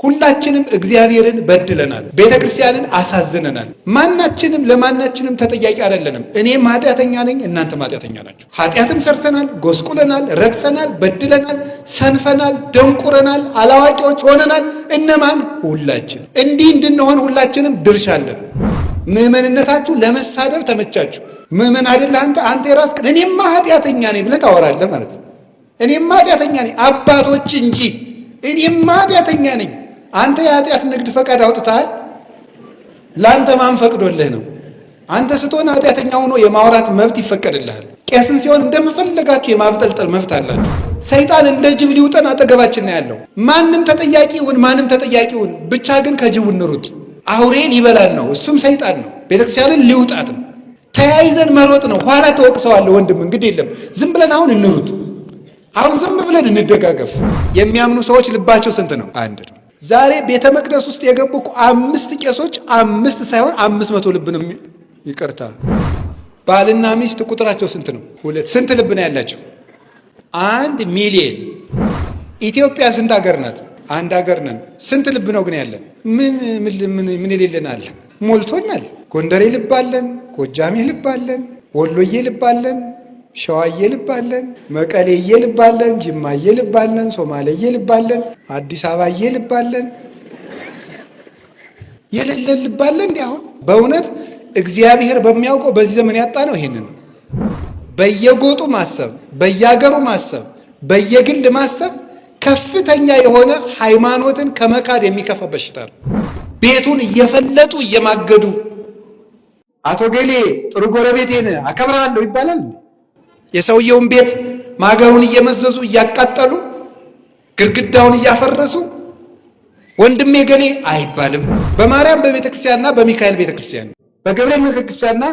ሁላችንም እግዚአብሔርን በድለናል፣ ቤተክርስቲያንን አሳዝነናል። ማናችንም ለማናችንም ተጠያቂ አይደለንም። እኔም ኃጢአተኛ ነኝ፣ እናንተም ኃጢአተኛ ናችሁ። ኃጢአትም ሰርተናል፣ ጎስቁለናል፣ ረክሰናል፣ በድለናል፣ ሰንፈናል፣ ደንቁረናል፣ አላዋቂዎች ሆነናል። እነማን? ሁላችን። እንዲህ እንድንሆን ሁላችንም ድርሻ አለን። ምዕመንነታችሁ ለመሳደብ ተመቻችሁ። ምዕመን አይደለ አንተ የራስህ እኔማ ኃጢአተኛ ነኝ ብለህ ታወራለህ ማለት ነው። እኔማ ኃጢአተኛ ነኝ አባቶች እንጂ እኔማ ኃጢአተኛ ነኝ። አንተ የኃጢአት ንግድ ፈቃድ አውጥተሃል። ለአንተ ማን ፈቅዶልህ ነው? አንተ ስትሆን ኃጢአተኛ ሆኖ የማውራት መብት ይፈቀድልሃል። ቄስን ሲሆን እንደምፈልጋችሁ የማብጠልጠል መብት አላችሁ። ሰይጣን እንደ ጅብ ሊውጠን አጠገባችን ነው ያለው። ማንም ተጠያቂ ይሁን ማንም ተጠያቂ ይሁን፣ ብቻ ግን ከጅቡ እንሩጥ። አውሬ ሊበላን ነው፣ እሱም ሰይጣን ነው። ቤተክርስቲያንን ሊውጣት ነው። ተያይዘን መሮጥ ነው። ኋላ ተወቅሰዋለህ ወንድም፣ እንግዲህ የለም ዝም ብለን አሁን እንሩጥ። አሁን ዝም ብለን እንደጋገፍ። የሚያምኑ ሰዎች ልባቸው ስንት ነው? አንድ ነው። ዛሬ ቤተ መቅደስ ውስጥ የገቡ 5 ቄሶች 5 ሳይሆን 500 ልብ ነው። ይቅርታ፣ ባልና ሚስት ቁጥራቸው ስንት ነው? 2። ስንት ልብ ነው ያላቸው? 1 ሚሊዮን። ኢትዮጵያ ስንት ሀገር ናት? አንድ ሀገር ነን። ስንት ልብ ነው ግን ያለን? ምን የሌለን አለ? ሞልቶናል። ጎንደሬ ልብ አለን፣ ጎጃሜ ልብ አለን፣ ወሎዬ ልብ አለን፣ ሸዋዬ ልብ አለን፣ መቀሌዬ ልብ አለን፣ ጅማዬ ልብ አለን፣ ሶማሌዬ ልብ አለን፣ አዲስ አበባዬ ልብ አለን። የሌለን ልብ አለን። እንዲህ አሁን በእውነት እግዚአብሔር በሚያውቀው በዚህ ዘመን ያጣ ነው ይሄንን ነው። በየጎጡ ማሰብ፣ በየአገሩ ማሰብ፣ በየግል ማሰብ ከፍተኛ የሆነ ሃይማኖትን ከመካድ የሚከፋ በሽታ ነው። ቤቱን እየፈለጡ እየማገዱ አቶ ገሌ ጥሩ ጎረቤቴን አከብራለሁ ይባላል። የሰውየውን ቤት ማገሩን እየመዘዙ እያቃጠሉ ግድግዳውን እያፈረሱ ወንድሜ ገሌ አይባልም። በማርያም በቤተክርስቲያንና በሚካኤል ቤተክርስቲያን፣ በገብርኤል ቤተክርስቲያንና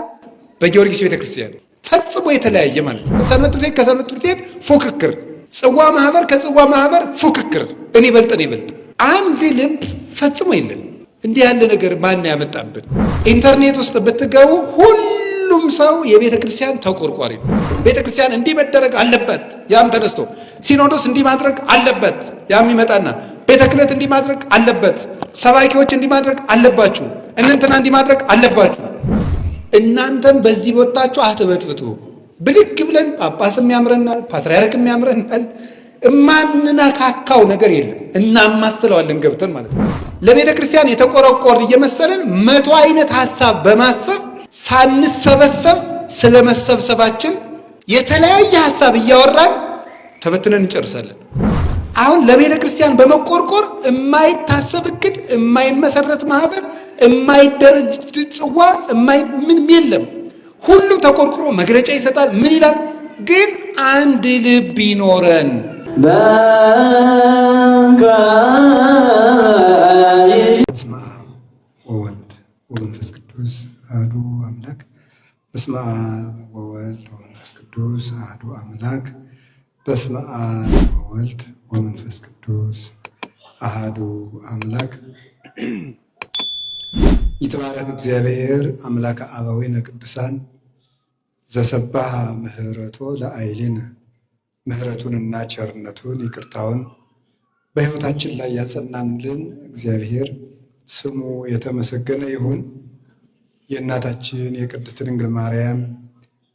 በጊዮርጊስ ቤተክርስቲያን ፈጽሞ የተለያየ ማለት ነው። ሰንበት ትምህርት ቤት ከሰንበት ትምህርት ቤት ፉክክር፣ ጽዋ ማህበር ከጽዋ ማህበር ፉክክር፣ እኔ በልጥ። አንድ ልብ ፈጽሞ የለም። እንዲህ ያለ ነገር ማን ያመጣብን? ኢንተርኔት ውስጥ ብትገቡ ሁሉም ሰው የቤተ ክርስቲያን ተቆርቋሪ ነው። ቤተ ክርስቲያን እንዲህ መደረግ አለበት፣ ያም ተነስቶ ሲኖዶስ እንዲህ ማድረግ አለበት፣ ያም ይመጣና ቤተ ክህነት እንዲህ ማድረግ አለበት፣ ሰባኪዎች እንዲህ ማድረግ አለባችሁ፣ እንትና እንዲህ ማድረግ አለባችሁ። እናንተም በዚህ ቦታችሁ አትበጥብጡ። ብልግ ብለን ጳጳስም ያምረናል፣ ፓትርያርክም ያምረናል። እማንነካካው ነገር የለም። እናማስለዋለን ገብተን ማለት ነው። ለቤተ ክርስቲያን የተቆረቆር እየመሰለን 100 አይነት ሐሳብ በማሰብ ሳንሰበሰብ ስለ መሰብሰባችን የተለያየ ሐሳብ እያወራን ተበትነን እንጨርሳለን። አሁን ለቤተ ክርስቲያን በመቆርቆር የማይታሰብ እቅድ፣ የማይመሰረት ማህበር፣ የማይደረጅ ጽዋ፣ ምን የለም። ሁሉም ተቆርቁሮ መግለጫ ይሰጣል። ምን ይላል? ግን አንድ ልብ ይኖረን። በስመ አብ ወወልድ ወመንፈስ ቅዱስ አሐዱ አምላክ። በስመ አብ ወወልድ ወመንፈስ ቅዱስ አሐዱ አምላክ። በስመ አብ ወወልድ ወመንፈስ ቅዱስ አሐዱ አምላክ። ይትባረክ እግዚአብሔር አምላከ አበዊነ ቅዱሳን ዘሰባህ ምህረቶ ለአይሊነ። ምህረቱንና ቸርነቱን ይቅርታውን በሕይወታችን ላይ ያጸናንልን እግዚአብሔር ስሙ የተመሰገነ ይሁን። የእናታችን የቅድስት ድንግል ማርያም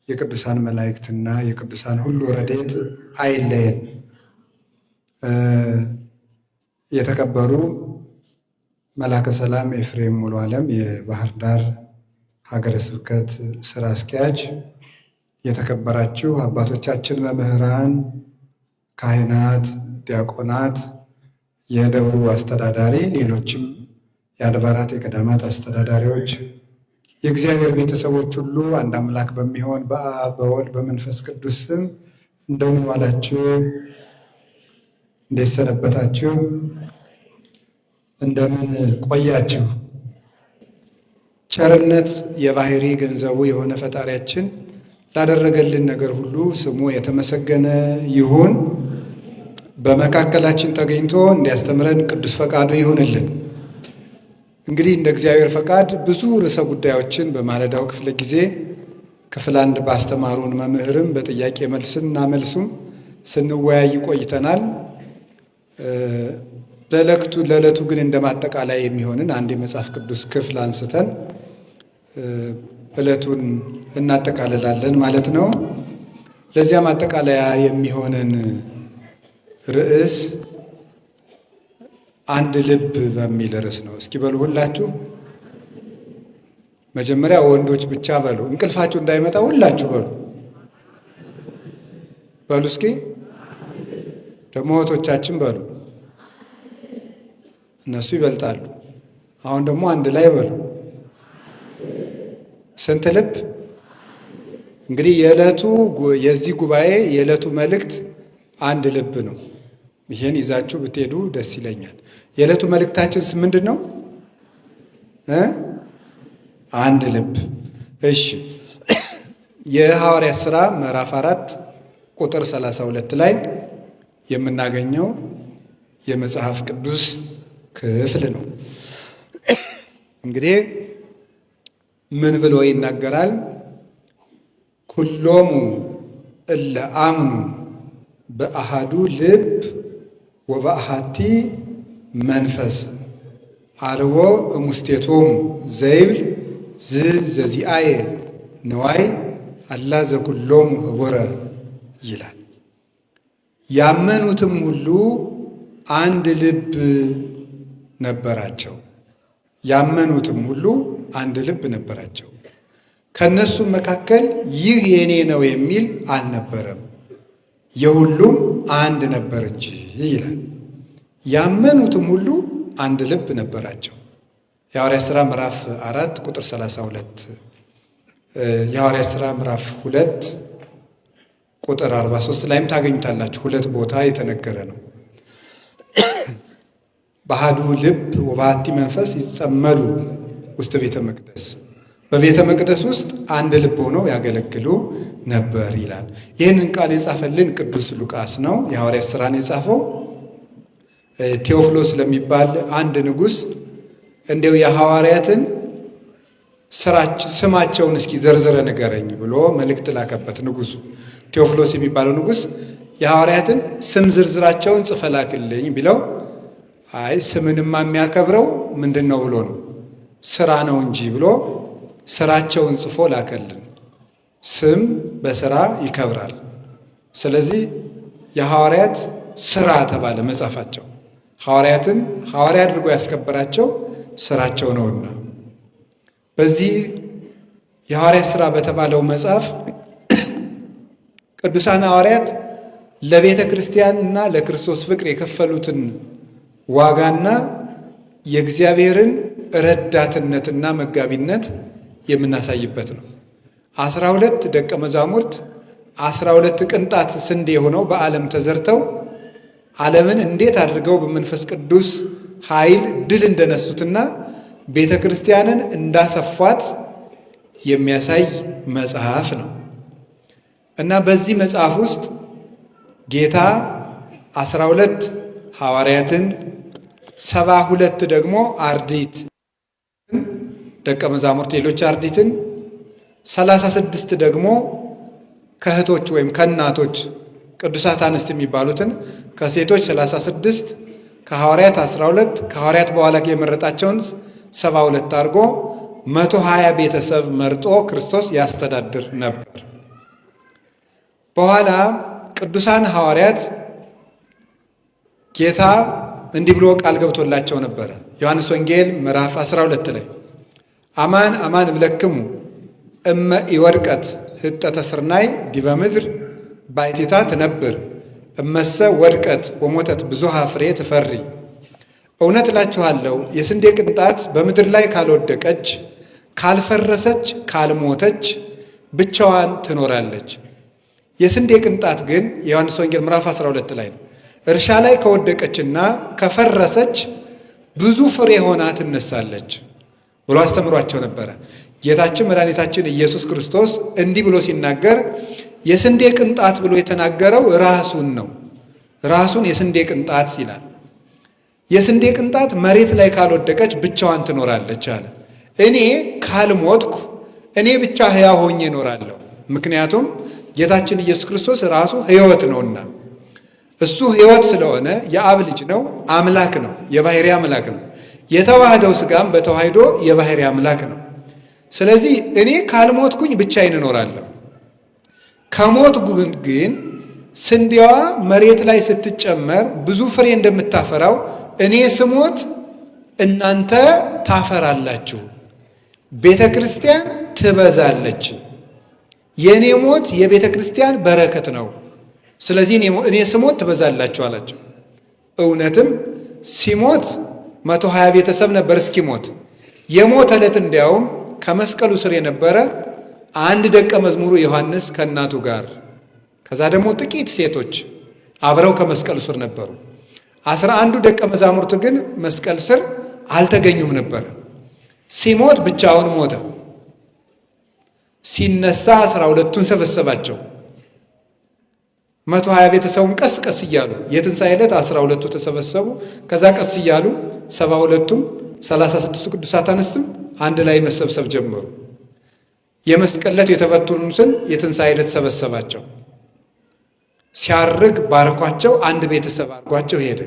የቅዱሳን መላእክትና የቅዱሳን ሁሉ ረድኤት አይለየን። የተከበሩ መላከ ሰላም ኤፍሬም ሙሉ ዓለም የባህር ዳር ሀገረ ስብከት ስራ አስኪያጅ፣ የተከበራችሁ አባቶቻችን መምህራን፣ ካህናት፣ ዲያቆናት፣ የደብሩ አስተዳዳሪ፣ ሌሎችም የአድባራት የገዳማት አስተዳዳሪዎች፣ የእግዚአብሔር ቤተሰቦች ሁሉ አንድ አምላክ በሚሆን በአብ በወልድ በመንፈስ ቅዱስ ስም እንደምን ዋላችሁ? እንዴት ሰነበታችሁ? እንደምን ቆያችሁ? ቸርነት የባህሪ ገንዘቡ የሆነ ፈጣሪያችን ላደረገልን ነገር ሁሉ ስሙ የተመሰገነ ይሁን። በመካከላችን ተገኝቶ እንዲያስተምረን ቅዱስ ፈቃዱ ይሁንልን። እንግዲህ እንደ እግዚአብሔር ፈቃድ ብዙ ርዕሰ ጉዳዮችን በማለዳው ክፍለ ጊዜ ክፍል 1 ባስተማሩን መምህርም በጥያቄ መልስና መልሱም ስንወያይ ቆይተናል። ለዕለቱ ግን እንደማጠቃለያ የሚሆንን አንድ የመጽሐፍ ቅዱስ ክፍል አንስተን ዕለቱን እናጠቃልላለን ማለት ነው። ለዚያ ማጠቃለያ የሚሆንን ርዕስ አንድ ልብ በሚል ርዕስ ነው። እስኪ በሉ ሁላችሁ። መጀመሪያ ወንዶች ብቻ በሉ፣ እንቅልፋችሁ እንዳይመጣ ሁላችሁ በሉ በሉ። እስኪ ደግሞ እህቶቻችን በሉ፣ እነሱ ይበልጣሉ። አሁን ደግሞ አንድ ላይ በሉ። ስንት ልብ? እንግዲህ የዚህ ጉባኤ የዕለቱ መልእክት አንድ ልብ ነው። ይሄን ይዛችሁ ብትሄዱ ደስ ይለኛል። የዕለቱ መልእክታችን ምንድን ነው? አንድ ልብ። እሺ፣ የሐዋርያት ሥራ ምዕራፍ 4 ቁጥር 32 ላይ የምናገኘው የመጽሐፍ ቅዱስ ክፍል ነው። እንግዲህ ምን ብሎ ይናገራል? ኩሎሙ እለ አምኑ በአሃዱ ልብ ወበአሃቲ መንፈስ አልቦ እሙስቴቶሙ ዘይብል ዘዚአየ ነዋይ አላ ዘኩሎሙ ህቡረ ይላል። ያመኑትም ሁሉ አንድ ልብ ነበራቸው። ያመኑትም ሁሉ አንድ ልብ ነበራቸው። ከነሱም መካከል ይህ የኔ ነው የሚል አልነበረም፣ የሁሉም አንድ ነበር እንጂ ይላል። ያመኑትም ሁሉ አንድ ልብ ነበራቸው። የሐዋርያት ሥራ ምዕራፍ 4 ቁጥር 32፣ የሐዋርያት ሥራ ምዕራፍ 2 ቁጥር 43 ላይም ታገኙታላችሁ። ሁለት ቦታ የተነገረ ነው። በአሐዱ ልብ ወበአሐቲ መንፈስ ይጸመዱ ውስተ ቤተ መቅደስ፣ በቤተ መቅደስ ውስጥ አንድ ልብ ሆነው ያገለግሉ ነበር ይላል። ይህንን ቃል የጻፈልን ቅዱስ ሉቃስ ነው። የሐዋርያት ሥራን የጻፈው ቴዎፍሎስ ለሚባል አንድ ንጉሥ እንዲያው የሐዋርያትን ስማቸውን እስኪ ዘርዝረ ንገረኝ ብሎ መልእክት ላከበት። ንጉሡ ቴዎፍሎስ የሚባለው ንጉሥ የሐዋርያትን ስም ዝርዝራቸውን ጽፈ ላክልኝ ቢለው አይ ስምንማ የሚያከብረው ምንድን ነው ብሎ ነው ስራ ነው እንጂ ብሎ ስራቸውን ጽፎ ላከልን። ስም በስራ ይከብራል። ስለዚህ የሐዋርያት ስራ ተባለ መጽሐፋቸው። ሐዋርያትን ሐዋርያ አድርጎ ያስከበራቸው ስራቸው ነውና በዚህ የሐዋርያት ሥራ በተባለው መጽሐፍ ቅዱሳን ሐዋርያት ለቤተ ክርስቲያን እና ለክርስቶስ ፍቅር የከፈሉትን ዋጋና የእግዚአብሔርን ረዳትነትና መጋቢነት የምናሳይበት ነው። 12 ደቀ መዛሙርት 12 ቅንጣት ስንዴ ሆነው በዓለም ተዘርተው ዓለምን እንዴት አድርገው በመንፈስ ቅዱስ ኃይል ድል እንደነሱትና ቤተ ክርስቲያንን እንዳሰፏት የሚያሳይ መጽሐፍ ነው እና በዚህ መጽሐፍ ውስጥ ጌታ 12 ሐዋርያትን 72 ደግሞ አርዲት ደቀ መዛሙርት ሌሎች አርዲትን 36 ደግሞ ከእህቶች ወይም ከእናቶች ቅዱሳት አንስት የሚባሉትን ከሴቶች 36 ከሐዋርያት 12 ከሐዋርያት በኋላ የመረጣቸውን 72 አድርጎ 120 ቤተሰብ መርጦ ክርስቶስ ያስተዳድር ነበር። በኋላ ቅዱሳን ሐዋርያት ጌታ እንዲህ ብሎ ቃል ገብቶላቸው ነበረ። ዮሐንስ ወንጌል ምዕራፍ 12 ላይ አማን አማን እብለክሙ እመ ኢወድቀት ህጠተ ስርናይ ዲበ ምድር ባሕቲታ ትነብር እመሰ ወድቀት ወሞተት ብዙሃ ፍሬ ትፈሪ። እውነት እላችኋለሁ የስንዴ ቅንጣት በምድር ላይ ካልወደቀች፣ ካልፈረሰች፣ ካልሞተች ብቻዋን ትኖራለች። የስንዴ ቅንጣት ግን የዮሐንስ ወንጌል ምዕራፍ 12 ላይ ነው። እርሻ ላይ ከወደቀችና ከፈረሰች ብዙ ፍሬ ሆና ትነሳለች ብሎ አስተምሯቸው ነበረ። ጌታችን መድኃኒታችን ኢየሱስ ክርስቶስ እንዲህ ብሎ ሲናገር የስንዴ ቅንጣት ብሎ የተናገረው ራሱን ነው። ራሱን የስንዴ ቅንጣት ይላል። የስንዴ ቅንጣት መሬት ላይ ካልወደቀች ብቻዋን ትኖራለች አለ። እኔ ካልሞትኩ እኔ ብቻ ሕያው ሆኜ እኖራለሁ። ምክንያቱም ጌታችን ኢየሱስ ክርስቶስ ራሱ ሕይወት ነውና። እሱ ሕይወት ስለሆነ የአብ ልጅ ነው፣ አምላክ ነው፣ የባሕርይ አምላክ ነው። የተዋህደው ሥጋም በተዋህዶ የባሕርይ አምላክ ነው። ስለዚህ እኔ ካልሞትኩኝ ብቻዬን እኖራለሁ። ከሞትኩ ግን ስንዴዋ መሬት ላይ ስትጨመር ብዙ ፍሬ እንደምታፈራው እኔ ስሞት እናንተ ታፈራላችሁ፣ ቤተ ክርስቲያን ትበዛለች። የእኔ ሞት የቤተ ክርስቲያን በረከት ነው። ስለዚህ እኔ ስሞት ትበዛላችሁ አላቸው። እውነትም ሲሞት 120 ቤተሰብ ነበር እስኪሞት። የሞት ዕለት እንዲያውም ከመስቀሉ ስር የነበረ አንድ ደቀ መዝሙሩ ዮሐንስ ከእናቱ ጋር፣ ከዛ ደግሞ ጥቂት ሴቶች አብረው ከመስቀሉ ስር ነበሩ። 11 ደቀ መዛሙርት ግን መስቀል ስር አልተገኙም ነበር። ሲሞት ብቻውን ሞተ። ሲነሳ 12ቱን ሰበሰባቸው። 120 ቤተሰቡም ቀስ ቀስ እያሉ የትንሣኤ ዕለት 12ቱ ተሰበሰቡ። ከዛ ቀስ እያሉ 72ቱም 36ቱ ቅዱሳት አንስትም አንድ ላይ መሰብሰብ ጀመሩ። የመስቀል ዕለት የተበተኑትን የትንሣኤ ዕለት ሰበሰባቸው። ሲያርግ ባርኳቸው፣ አንድ ቤተሰብ አድርጓቸው ሄደ።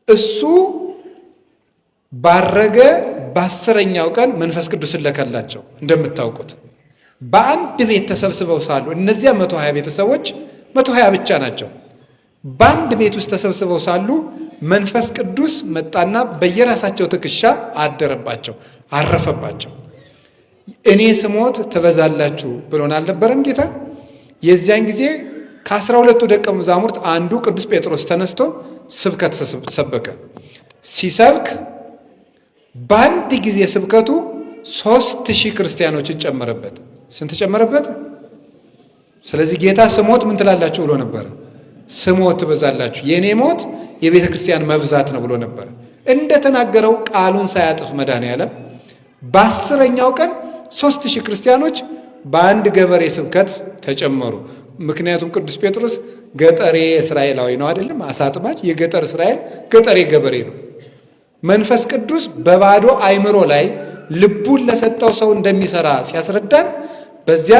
እሱ ባረገ በ10ኛው ቀን መንፈስ ቅዱስን ለከላቸው። እንደምታውቁት በአንድ ቤት ተሰብስበው ሳሉ እነዚያ 120 ቤተሰቦች 120 ብቻ ናቸው። በአንድ ቤት ውስጥ ተሰብስበው ሳሉ መንፈስ ቅዱስ መጣና በየራሳቸው ትከሻ አደረባቸው፣ አረፈባቸው። እኔ ስሞት ትበዛላችሁ ብሎን አልነበረም ጌታ? የዚያን ጊዜ ከ12ቱ ደቀ መዛሙርት አንዱ ቅዱስ ጴጥሮስ ተነስቶ ስብከት ሰበከ። ሲሰብክ በአንድ ጊዜ ስብከቱ 3000 ክርስቲያኖችን ጨመረበት። ስንት ጨመረበት? ስለዚህ ጌታ ስሞት ምን ትላላችሁ ብሎ ነበር? ስሞት ትበዛላችሁ፣ የእኔ ሞት የቤተ ክርስቲያን መብዛት ነው ብሎ ነበር። እንደተናገረው ቃሉን ሳያጥፍ መድኃኔዓለም በ10ኛው ቀን 3000 ክርስቲያኖች በአንድ ገበሬ ስብከት ተጨመሩ። ምክንያቱም ቅዱስ ጴጥሮስ ገጠሬ እስራኤላዊ ነው አይደለም? አሳ አጥማጅ፣ የገጠር እስራኤል ገጠሬ ገበሬ ነው። መንፈስ ቅዱስ በባዶ አእምሮ ላይ ልቡን ለሰጠው ሰው እንደሚሰራ ሲያስረዳን በዚያ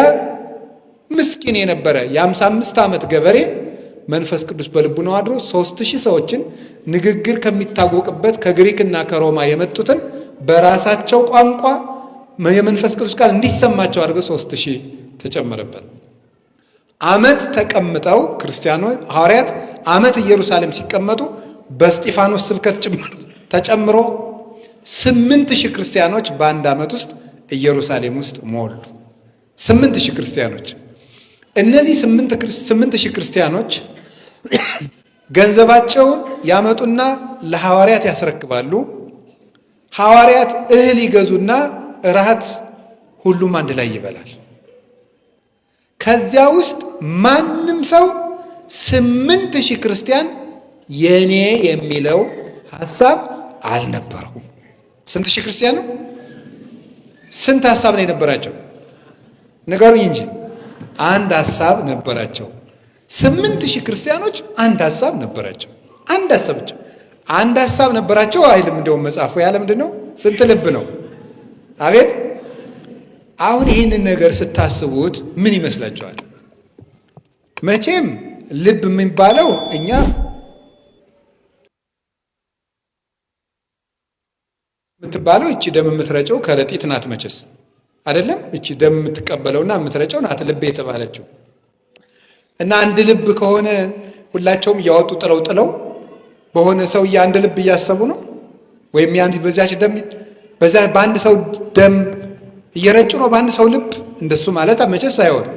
ምስኪን የነበረ የ55 ዓመት ገበሬ መንፈስ ቅዱስ በልቡ ነው አድሮ 3000 ሰዎችን ንግግር ከሚታወቅበት ከግሪክና ከሮማ የመጡትን በራሳቸው ቋንቋ የመንፈስ ቅዱስ ቃል እንዲሰማቸው አድርገው 3000 ተጨመረበት። ዓመት ተቀምጠው ክርስቲያኖች ሐዋርያት ዓመት ኢየሩሳሌም ሲቀመጡ በእስጢፋኖስ ስብከት ተጨምሮ 8000 ክርስቲያኖች በአንድ ዓመት ውስጥ ኢየሩሳሌም ውስጥ ሞሉ። 8000 ክርስቲያኖች። እነዚህ 8000 ክርስቲያኖች ገንዘባቸውን ያመጡና ለሐዋርያት ያስረክባሉ። ሐዋርያት እህል ይገዙና እራት ሁሉም አንድ ላይ ይበላል። ከዚያ ውስጥ ማንም ሰው 8000 ክርስቲያን የኔ የሚለው ሐሳብ አልነበረውም። ስንት ሺህ ክርስቲያን ነው? ስንት ሐሳብ ነው የነበራቸው? ንገሩኝ እንጂ። አንድ ሐሳብ ነበራቸው። 8000 ክርስቲያኖች አንድ ሐሳብ ነበራቸው። አንድ ሐሳብ ብቻ አንድ ሐሳብ ነበራቸው አይልም። እንደውም መጽሐፉ ያለ ምንድን ነው? ስንት ልብ ነው? አቤት! አሁን ይህንን ነገር ስታስቡት ምን ይመስላችኋል? መቼም ልብ የሚባለው እኛ የምትባለው እቺ ደም የምትረጨው ከረጢት ናት መቼስ አይደለም? እቺ ደም የምትቀበለውና የምትረጨው ናት ልብ የተባለችው። እና አንድ ልብ ከሆነ ሁላቸውም እያወጡ ጥለው በሆነ ሰው አንድ ልብ እያሰቡ ነው ወይም በዚያች ደም በአንድ ሰው ደም እየረጩ ነው በአንድ ሰው ልብ። እንደሱ ማለት መቼስ አይሆንም።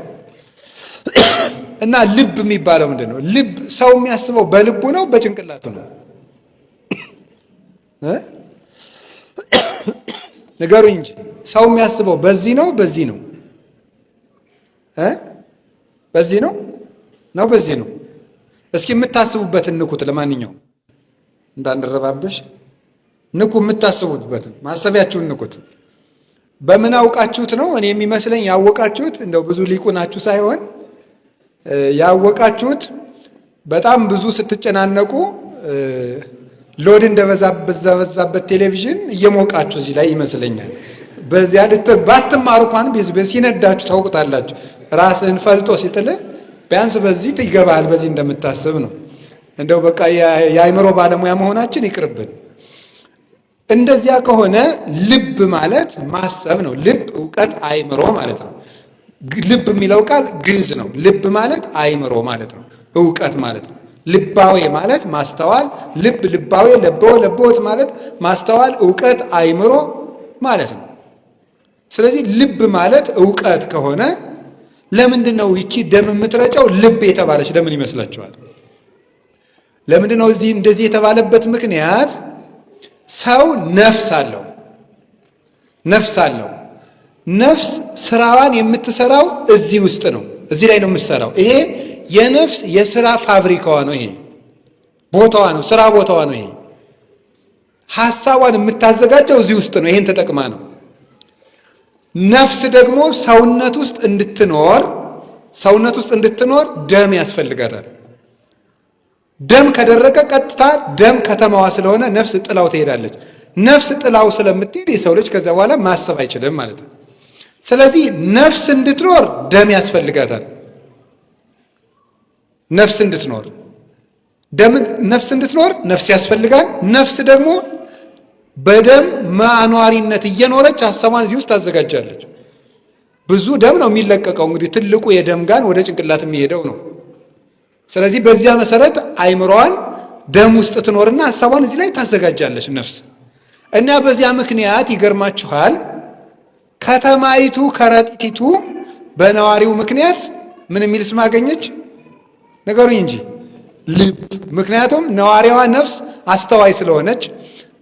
እና ልብ የሚባለው ምንድን ነው? ልብ ሰው የሚያስበው በልቡ ነው በጭንቅላቱ ነው? ንገሩኝ እንጂ ሰው የሚያስበው በዚህ ነው በዚህ ነው? በዚህ ነው በዚህ ነው? እስኪ የምታስቡበትን ንኩት። ለማንኛውም እንዳንረባበሽ ንኩ። የምታስቡበትን ማሰቢያችሁን ንኩት። በምን አውቃችሁት ነው? እኔ የሚመስለኝ ያወቃችሁት እንደው ብዙ ሊቁ ናችሁ ሳይሆን ያወቃችሁት በጣም ብዙ ስትጨናነቁ ሎድ እንደበዛበት ቴሌቪዥን እየሞቃችሁ እዚህ ላይ ይመስለኛል። በዚያ ባትማሩ እንኳን ሲነዳችሁ ታውቁታላችሁ። ራስህን ፈልጦ ሲጥልህ ቢያንስ በዚህ ይገባሃል፣ በዚህ እንደምታስብ ነው። እንደው በቃ የአእምሮ ባለሙያ መሆናችን ይቅርብን። እንደዚያ ከሆነ ልብ ማለት ማሰብ ነው። ልብ እውቀት፣ አእምሮ ማለት ነው። ልብ የሚለው ቃል ግዕዝ ነው። ልብ ማለት አእምሮ ማለት ነው፣ እውቀት ማለት ነው። ልባዌ ማለት ማስተዋል፣ ልብ ልባዌ፣ ለበወ ለበወት ማለት ማስተዋል፣ እውቀት፣ አእምሮ ማለት ነው። ስለዚህ ልብ ማለት እውቀት ከሆነ ለምንድን ነው ይቺ ደም የምትረጨው ልብ የተባለች? ለምን ይመስላችኋል? ለምንድን ነው እንደዚህ የተባለበት ምክንያት ሰው ነፍስ አለው። ነፍስ አለው። ነፍስ ስራዋን የምትሰራው እዚህ ውስጥ ነው። እዚህ ላይ ነው የምትሰራው። ይሄ የነፍስ የስራ ፋብሪካዋ ነው። ይሄ ቦታዋ ነው፣ ስራ ቦታዋ ነው። ይሄ ሐሳቧን የምታዘጋጀው እዚህ ውስጥ ነው። ይሄን ተጠቅማ ነው። ነፍስ ደግሞ ሰውነት ውስጥ እንድትኖር ደም ያስፈልጋታል። ደም ከደረቀ ቀጥታ ደም ከተማዋ ስለሆነ ነፍስ ጥላው ትሄዳለች። ነፍስ ጥላው ስለምትሄድ የሰው ልጅ ከዛ በኋላ ማሰብ አይችልም ማለት ነው። ስለዚህ ነፍስ እንድትኖር ደም ያስፈልጋታል። ነፍስ እንድትኖር ነፍስ ያስፈልጋል። ነፍስ ደግሞ በደም ማኗሪነት እየኖረች ሐሳቧን እዚህ ውስጥ ታዘጋጃለች። ብዙ ደም ነው የሚለቀቀው። እንግዲህ ትልቁ የደም ጋን ወደ ጭንቅላት የሚሄደው ነው። ስለዚህ በዚያ መሰረት አእምሮዋን ደም ውስጥ ትኖርና ሐሳቧን እዚህ ላይ ታዘጋጃለች ነፍስ። እና በዚያ ምክንያት ይገርማችኋል፣ ከተማይቱ ከረጢቲቱ በነዋሪው ምክንያት ምን የሚል ስም አገኘች? ነገሩኝ እንጂ ልብ። ምክንያቱም ነዋሪዋ ነፍስ አስተዋይ ስለሆነች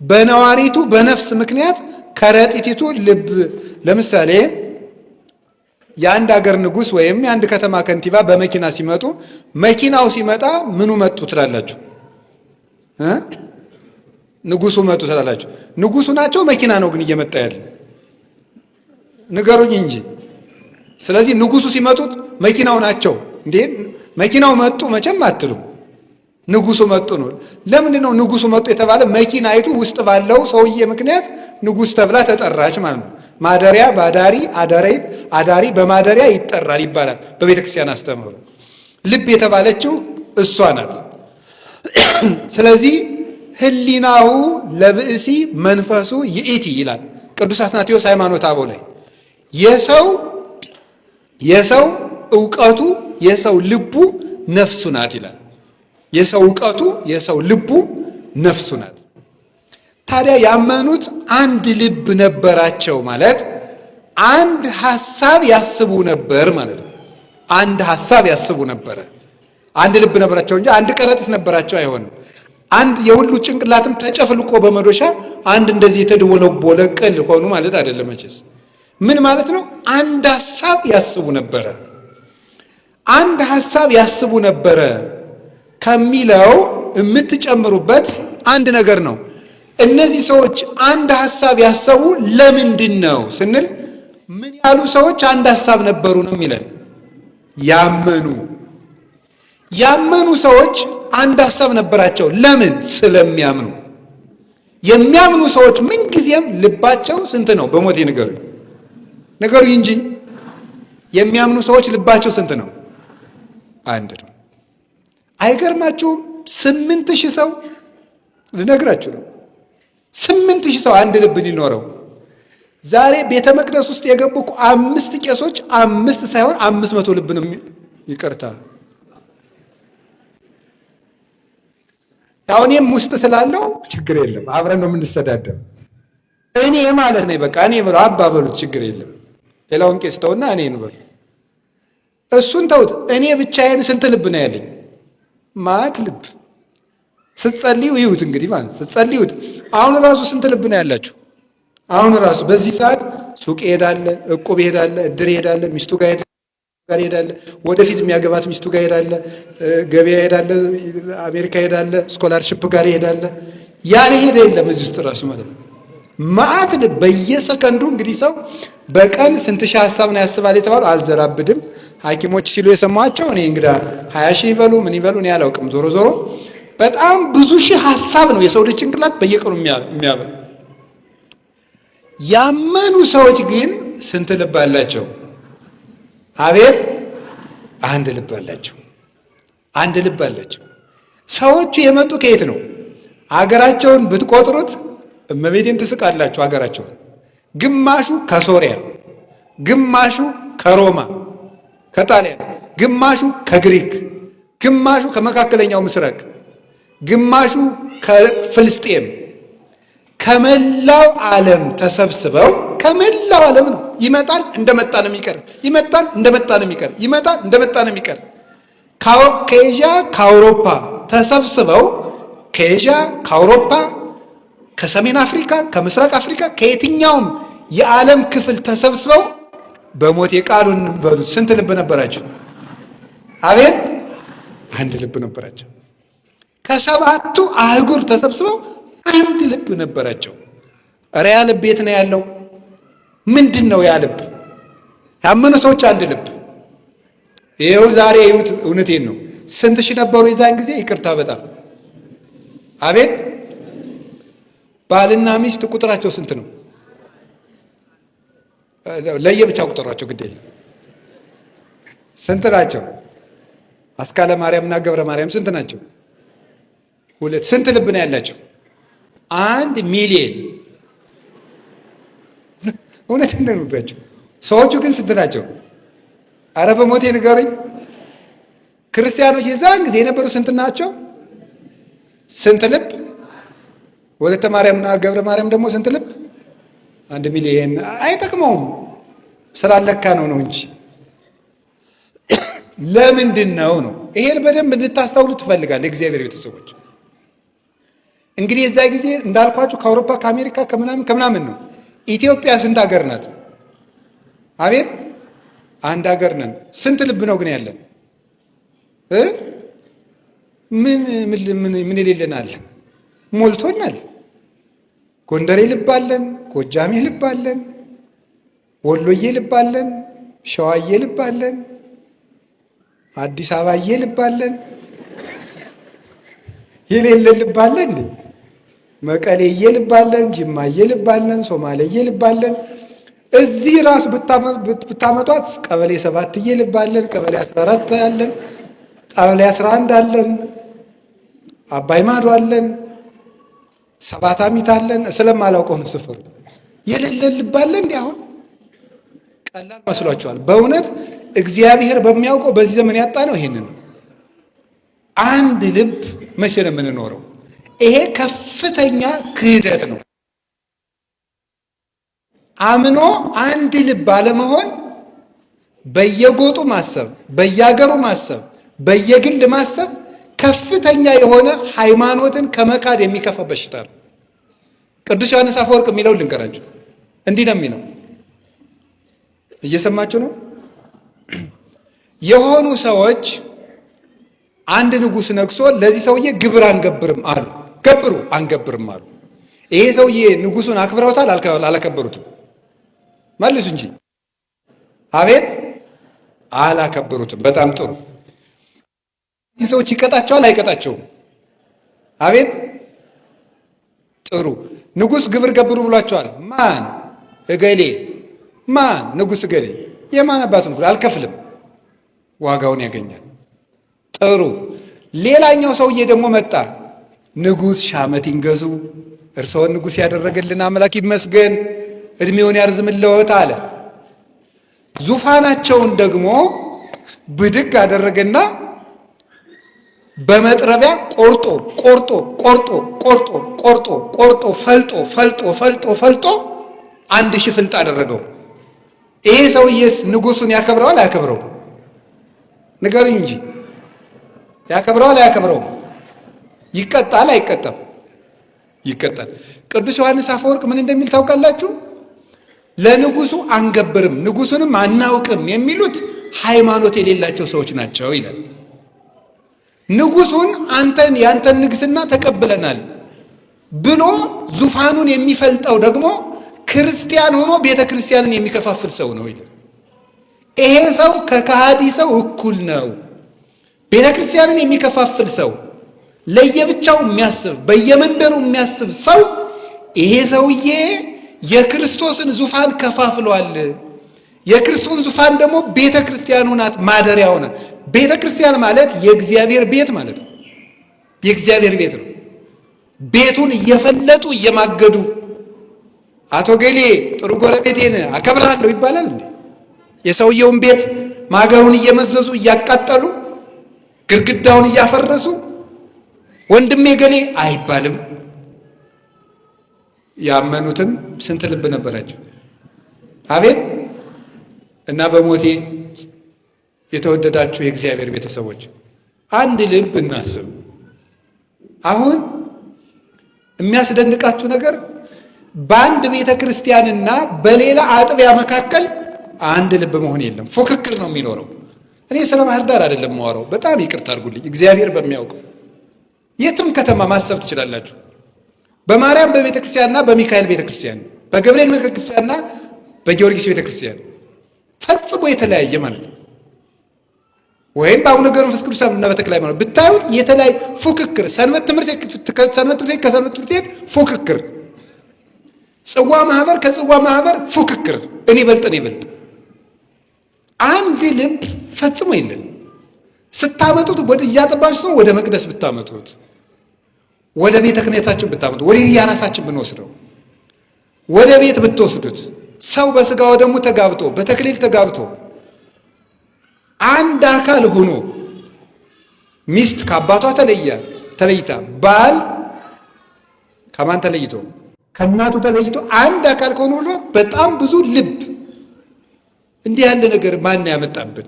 በነዋሪቱ በነፍስ ምክንያት ከረጢቲቱ ልብ። ለምሳሌ የአንድ ሀገር ንጉሥ ወይም የአንድ ከተማ ከንቲባ በመኪና ሲመጡ መኪናው ሲመጣ ምኑ መጡ ትላላችሁ? ንጉሱ መጡ ትላላችሁ? ንጉሱ ናቸው መኪና ነው ግን እየመጣ ያለ? ንገሩኝ እንጂ። ስለዚህ ንጉሱ ሲመጡት መኪናው ናቸው እንዴ? መኪናው መጡ መቼም አትሉም። ንጉሱ መጡ ነው። ለምንድን ነው ንጉሱ መጡ የተባለ? መኪናይቱ ውስጥ ባለው ሰውዬ ምክንያት ንጉስ ተብላ ተጠራች ማለት ነው። ማደሪያ ባዳሪ፣ አዳሪ በማደሪያ ይጠራል ይባላል በቤተ ክርስቲያን አስተምህሮ። ልብ የተባለችው እሷ ናት። ስለዚህ ህሊናሁ ለብእሲ መንፈሱ ይእቲ ይላል ቅዱስ አትናቴዎስ ሃይማኖተ አበው ላይ። የሰው እውቀቱ የሰው ልቡ ነፍሱ ናት ይላል። የሰው እውቀቱ የሰው ልቡ ነፍሱ ናት። ታዲያ ያመኑት አንድ ልብ ነበራቸው ማለት አንድ ሐሳብ ያስቡ ነበር ማለት ነው። አንድ ሐሳብ ያስቡ ነበረ። አንድ ልብ ነበራቸው እንጂ አንድ ከረጢት ነበራቸው አይሆንም። አንድ የሁሉ ጭንቅላትም ተጨፍልቆ በመዶሻ አንድ እንደዚህ የተደወለቦለ ቅል ሆኑ ማለት አይደለም። መቼስ ምን ማለት ነው? አንድ ሐሳብ ያስቡ ነበረ። አንድ ሐሳብ ያስቡ ነበረ ከሚለው የምትጨምሩበት አንድ ነገር ነው። እነዚህ ሰዎች አንድ ሐሳብ ያሰቡ ለምንድን ነው ስንል ምን ያሉ ሰዎች አንድ ሐሳብ ነበሩ ነው የሚለን? ያመኑ ሰዎች አንድ ሐሳብ ነበራቸው። ለምን? ስለሚያምኑ። የሚያምኑ ሰዎች ምንጊዜም ልባቸው ስንት ነው? በሞቴ ንገሩኝ እንጂ የሚያምኑ ሰዎች ልባቸው ስንት ነው? አንድ ነው። አይገርማችሁም? 8,000 ሰው ልነግራችሁ ነው። 8,000 ሰው አንድ ልብ ሊኖረው። ዛሬ ቤተ መቅደስ ውስጥ የገቡ 5 ቄሶች 5 ሳይሆን 500 ልብ ነው። ይቅርታ ያው እኔም ውስጥ ስላለው ችግር የለም፣ አብረን ነው የምንሰዳደብ። እኔ ማለት ነው በቃ እኔ ብለው አባ በሉት ችግር የለም። ሌላውን ቄስ ተውና እኔ ነው እሱን ተውት። እኔ ብቻዬን ስንት ልብ ነው ያለኝ? ማት ልብ። ስትጸልዩ ይሁት እንግዲህ ማለት ስትጸልዩት አሁን ራሱ ስንት ልብ ነው ያላችሁ? አሁን ራሱ በዚህ ሰዓት ሱቅ ሄዳለ፣ እቁብ ሄዳለ፣ እድር ሄዳለ፣ ሚስቱ ጋር ሄዳለ፣ ወደፊት የሚያገባት ሚስቱ ጋር ሄዳለ፣ ገበያ ሄዳለ፣ አሜሪካ ሄዳለ፣ ስኮላርሺፕ ጋር ሄዳለ። ያለ ሄደ የለም እዚህ ውስጥ ራሱ ማለት ነው። ማት ልብ በየሰከንዱ እንግዲህ ሰው በቀን ስንት ሺህ ሐሳብ ነው ያስባል የተባሉ አልዘራብድም። ሐኪሞች ሲሉ የሰማቸው እኔ እንግዳ 20 ሺህ ይበሉ ምን ይበሉ እኔ አላውቅም። ዞሮ ዞሮ በጣም ብዙ ሺህ ሐሳብ ነው የሰው ልጅ ጭንቅላት በየቀኑ የሚያበላ። ያመኑ ሰዎች ግን ስንት ልብ አላቸው? አቤት አንድ ልብ አላቸው። አንድ ልብ አላቸው። ሰዎቹ የመጡ ከየት ነው? አገራቸውን ብትቆጥሩት እመቤቴን ትስቃላችሁ። አገራቸውን ግማሹ ከሶሪያ፣ ግማሹ ከሮማ ከጣሊያን፣ ግማሹ ከግሪክ፣ ግማሹ ከመካከለኛው ምስራቅ፣ ግማሹ ከፍልስጤም፣ ከመላው ዓለም ተሰብስበው ከመላው ዓለም ነው። ይመጣል እንደመጣ ነው የሚቀር፣ ይመጣል እንደመጣ ነው የሚቀር፣ ይመጣል እንደመጣ ነው የሚቀር። ከኤዥያ ከአውሮፓ ተሰብስበው ከኤዥያ ከአውሮፓ ከሰሜን አፍሪካ ከምስራቅ አፍሪካ ከየትኛውም የዓለም ክፍል ተሰብስበው በሞት የቃሉን በሉት ስንት ልብ ነበራቸው? አቤት አንድ ልብ ነበራቸው። ከሰባቱ አህጉር ተሰብስበው አንድ ልብ ነበራቸው። እረ ያ ልብ የት ነው ያለው? ምንድን ነው ያ ልብ? ያመኑ ሰዎች አንድ ልብ። ይኸው ዛሬ ይሁት። እውነቴን ነው። ስንት ሺህ ነበሩ የዛን ጊዜ? ይቅርታ በጣም አቤት። ባልና ሚስት ቁጥራቸው ስንት ነው? ለየብቻ ቁጥራቸው ግድ የለም። ስንት ናቸው? አስካለ ማርያምና ገብረ ማርያም ስንት ናቸው? ሁለት። ስንት ልብ ነው ያላቸው? 1 ሚሊዮን። እውነት እንደምባቸው ሰዎቹ ግን ስንት ናቸው? አረ በሞቴ ንገሩኝ። ክርስቲያኖች የዛን ጊዜ የነበሩ ስንት ናቸው? ስንት ልብ? ወለተ ማርያምና ገብረ ማርያም ደግሞ ስንት ልብ? 1 ሚሊዮን። አይጠቅመውም፣ ስላለካ ነው እንጂ። ለምንድን ነው? ይሄን በደንብ እንድታስተውሉ ትፈልጋል የእግዚአብሔር ቤተሰቦች። እንግዲህ የዛ ጊዜ እንዳልኳችሁ ከአውሮፓ ከአሜሪካ ከምናምን ነው። ኢትዮጵያ ስንት ሀገር ናት? አቤት አንድ ሀገር ነን። ስንት ልብ ነው ግን ያለን? ምን የሌለናል? ሞልቶናል። ጎንደሬ ልብ አለን፣ ጎጃሜ ልብ አለን፣ ወሎዬ ልብ አለን፣ ሸዋዬ ልብ አለን፣ አዲስ አበባዬ ልብ አለን። የሌለ ልብ አለን? መቀሌዬ ልብ አለን፣ ጅማዬ ልብ አለን፣ ሶማሌዬ ልብ አለን። እዚህ ራሱ ብታመጧት ቀበሌ 7ዬ ልብ አለን፣ ቀበሌ 14 አለን፣ ቀበሌ 11 አለን፣ አባይ ማዶ አለን፣ ሰባት አሚት አለን። ስለማላውቀው ነው ስፍር። የሌለ ልብ አለን። እንዲህ አሁን ቀላል መስሏቸዋል። በእውነት እግዚአብሔር በሚያውቀው በዚህ ዘመን ያጣ ነው ይሄንን ነው። አንድ ልብ መቼ ነው የምንኖረው? ይሄ ከፍተኛ ክህደት ነው። አምኖ አንድ ልብ አለመሆን፣ በየጎጡ ማሰብ፣ በየአገሩ ማሰብ፣ በየግል ማሰብ ከፍተኛ የሆነ ሃይማኖትን ከመካድ የሚከፋ በሽታ ነው። ቅዱስ ዮሐንስ አፈወርቅ የሚለው ልንገራችሁ። እንዲህ ነው የሚለው፣ እየሰማችሁ ነው። የሆኑ ሰዎች አንድ ንጉሥ ነግሶ ለዚህ ሰውዬ ግብር አንገብርም አሉ። ገብሩ አንገብርም አሉ። ይሄ ሰውዬ ንጉሱን አክብረውታል? አላከበሩትም? መልሱ እንጂ። አቤት አላከበሩትም። በጣም ጥሩ። ይህ ሰዎች ይቀጣቸዋል? አይቀጣቸውም? አቤት ጥሩ። ንጉሥ ግብር ገብሩ ብሏቸዋል። ማን? እገሌ። ማን? ንጉሥ እገሌ። የማን አባቱ ነው? አልከፍልም። ዋጋውን ያገኛል። ጥሩ። ሌላኛው ሰውዬ ደግሞ መጣ። ንጉሥ ሺህ ዓመት ይንገሱ፣ እርስዎን ንጉሥ ያደረገልን አምላክ ይመስገን፣ እድሜውን ያርዝምልዎት አለ። ዙፋናቸውን ደግሞ ብድግ አደረገና በመጥረቢያ ቆርጦ ቆርጦ ቆርጦ ቆርጦ ቆርጦ ቆርጦ ፈልጦ ፈልጦ ፈልጦ ፈልጦ 1000 ፍልጥ አደረገው። ይሄ ሰውዬስ ንጉሱን ያከብረዋል? አያከብረውም? ንገሩኝ እንጂ። ያከብረዋል? አያከብረውም? ይቀጣል? አይቀጣም? ይቀጣል። ቅዱስ ዮሐንስ አፈወርቅ ምን እንደሚል ታውቃላችሁ? ለንጉሱ አንገብርም ንጉሱንም አናውቅም የሚሉት ሃይማኖት የሌላቸው ሰዎች ናቸው ይላል። ንጉሱን አንተን ያንተን ንግስና ተቀብለናል ብሎ ዙፋኑን የሚፈልጠው ደግሞ ክርስቲያን ሆኖ ቤተ ክርስቲያንን የሚከፋፍል ሰው ነው ይላል። ይሄ ሰው ከከሃዲ ሰው እኩል ነው። ቤተ ክርስቲያንን የሚከፋፍል ሰው፣ ለየብቻው የሚያስብ በየመንደሩ የሚያስብ ሰው ይሄ ሰውዬ የክርስቶስን ዙፋን ከፋፍሏል። የክርስቶስ ዙፋን ደግሞ ቤተ ክርስቲያኑ ናት፣ ማደሪያው ናት። ቤተ ክርስቲያን ማለት የእግዚአብሔር ቤት ማለት ነው። የእግዚአብሔር ቤት ነው። ቤቱን እየፈለጡ እየማገዱ አቶ ገሌ ጥሩ ጎረቤቴን አከብርሃለሁ ይባላል እንዴ? የሰውየውን ቤት ማገሩን እየመዘዙ እያቃጠሉ ግድግዳውን እያፈረሱ ወንድሜ ገሌ አይባልም። ያመኑትም ስንት ልብ ነበራቸው? አቤት! እና በሞቴ የተወደዳችሁ የእግዚአብሔር ቤተሰቦች አንድ ልብ እናስብ። አሁን የሚያስደንቃችሁ ነገር በአንድ ቤተ ክርስቲያንና በሌላ አጥቢያ መካከል አንድ ልብ መሆን የለም። ፉክክር ነው የሚኖረው። እኔ ስለ ባህር ዳር አይደለም የማወራው። በጣም ይቅርታ አድርጉልኝ። እግዚአብሔር በሚያውቀው የትም ከተማ ማሰብ ትችላላችሁ። በማርያም በቤተ ክርስቲያንና በሚካኤል ቤተ ክርስቲያን፣ በገብርኤል ቤተ ክርስቲያንና በጊዮርጊስ ቤተ ክርስቲያን ፈጽሞ የተለያየ ማለት ነው። ወይም በአቡነ ገብረ መንፈስ ቅዱስ እና በተክለ ሃይማኖት ብታዩት የተለያየ ፉክክር፣ ሰንበት ትምህርት ቤት ከሰንበት ትምህርት ቤት ፉክክር፣ ጽዋ ማህበር ከጽዋ ማህበር ፉክክር፣ እኔ በልጥ አንድ ልብ ፈጽሞ የለን። ስታመጡት ወደ እያጠባችሁ ነው። ወደ መቅደስ ብታመጡት፣ ወደ ቤተ ክህነታችን ብታመጡት፣ ወደ የራሳችን ብንወስደው፣ ወደ ቤት ብትወስዱት፣ ሰው በስጋው ደግሞ ተጋብቶ በተክሊል ተጋብቶ አንድ አካል ሆኖ ሚስት ከአባቷ ተለይታ ባል ከማን ተለይቶ ከእናቱ ተለይቶ አንድ አካል ከሆነ ሁሉ በጣም ብዙ ልብ። እንዲህ ያለ ነገር ማን ያመጣብን?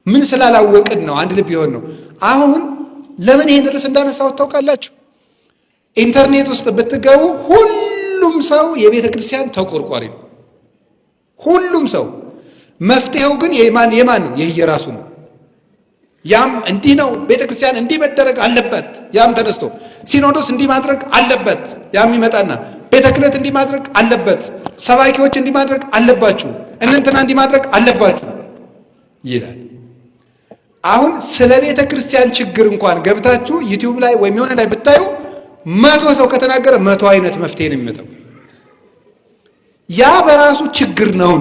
ምን ስላላወቅን ነው አንድ ልብ ይሆን ነው? አሁን ለምን ይሄን ርዕስ እንዳነሳሁት ታውቃላችሁ? ኢንተርኔት ውስጥ ብትገቡ ሁሉም ሰው የቤተ ክርስቲያን ተቆርቋሪ ነው። ሁሉም ሰው። መፍትሄው ግን የማን ነው? የየራሱ ነው። ያም እንዲህ ነው፣ ቤተ ክርስቲያን እንዲህ መደረግ አለበት፣ ያም ተነስቶ ሲኖዶስ እንዲህ ማድረግ አለበት፣ ያም ይመጣና ቤተ ክህነት እንዲህ ማድረግ አለበት፣ ሰባኪዎች እንዲህ ማድረግ አለባችሁ፣ እንትና እንዲህ ማድረግ አለባችሁ ይላል። አሁን ስለ ቤተ ክርስቲያን ችግር እንኳን ገብታችሁ ዩቲዩብ ላይ ወይም የሆነ ላይ ብታዩ 100 ሰው ከተናገረ 100 አይነት መፍትሄ ነው የሚመጣው። ያ በራሱ ችግር ነው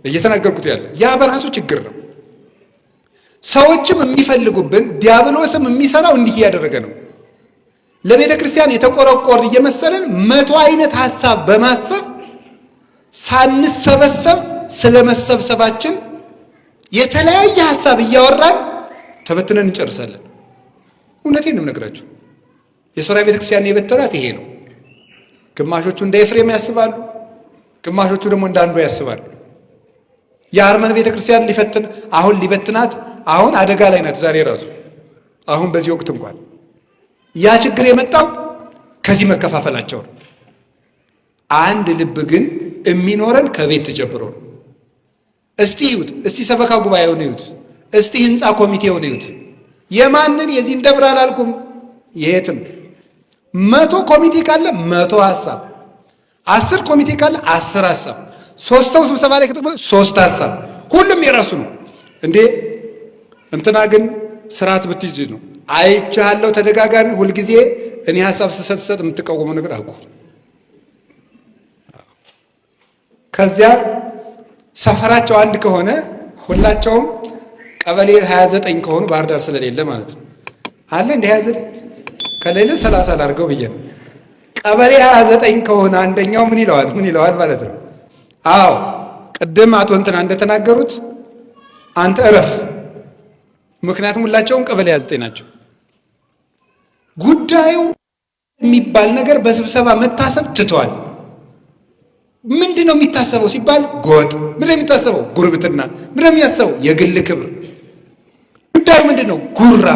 እየተናገርኩት ያለ ያ በራሱ ችግር ነው። ሰዎችም የሚፈልጉብን ዲያብሎስም የሚሰራው እንዲህ እያደረገ ነው። ለቤተ ክርስቲያን የተቆረቆር እየመሰለን 100 አይነት ሐሳብ በማሰብ ሳንሰበሰብ ስለመሰብሰባችን የተለያየ ሐሳብ እያወራን ተበትነን እንጨርሳለን። እውነቴን ነው የምነግራችሁ። የሶርያ ቤተ ክርስቲያን የበተናት ይሄ ነው። ግማሾቹ እንደ ኤፍሬም ያስባሉ፣ ግማሾቹ ደግሞ እንደ አንዱ ያስባሉ። የአርመን ቤተ ክርስቲያን ሊበትናት አሁን አደጋ ላይ ናት። ዛሬ ራሱ አሁን በዚህ ወቅት እንኳን ያ ችግር የመጣው ከዚህ መከፋፈላቸው ነው። አንድ ልብ ግን የሚኖረን ከቤት ተጀምሮ ነው። እስቲ ይዩት፣ እስቲ ሰበካ ጉባኤውን ይዩት፣ እስቲ ህንፃ ኮሚቴውን ይዩት። የማንን የዚህን ደብር አላልኩም፣ የትም 100 ኮሚቴ ካለ 100 ሐሳብ፣ 10 ኮሚቴ ካለ 10 ሐሳብ፣ 3 ሰው ስብሰባ ላይ ከተቀመጠ 3 ሐሳብ፣ ሁሉም የራሱ ነው። እንዴ እንትና ግን ስርዓት ብትይዝ ነው። አይቻለሁ ተደጋጋሚ ሁልጊዜ እኔ ሐሳብ ስሰጥ የምትቃወመው ነገር አቁ። ከዚያ ሰፈራቸው አንድ ከሆነ ሁላቸውም ቀበሌ 29 ከሆኑ ባህር ዳር ስለሌለ ማለት ነው አለ እንደ 29 ከሌለ 30 ላድርገው ብዬ ነው። ቀበሌ 29 ከሆነ አንደኛው ምን ይለዋል ማለት ነው። አዎ ቅድም አቶ እንትና እንደተናገሩት አንተ እረፍ። ምክንያቱም ሁላቸውም ቀበሌ 29 ናቸው። ጉዳዩ የሚባል ነገር በስብሰባ መታሰብ ትቷል። ምንድነው የሚታሰበው ሲባል ጎጥ፣ ምንድነው የሚታሰበው ጉርብትና፣ ምንድነው የሚያሰበው የግል ክብር። ጉዳዩ ምንድነው? ጉራ።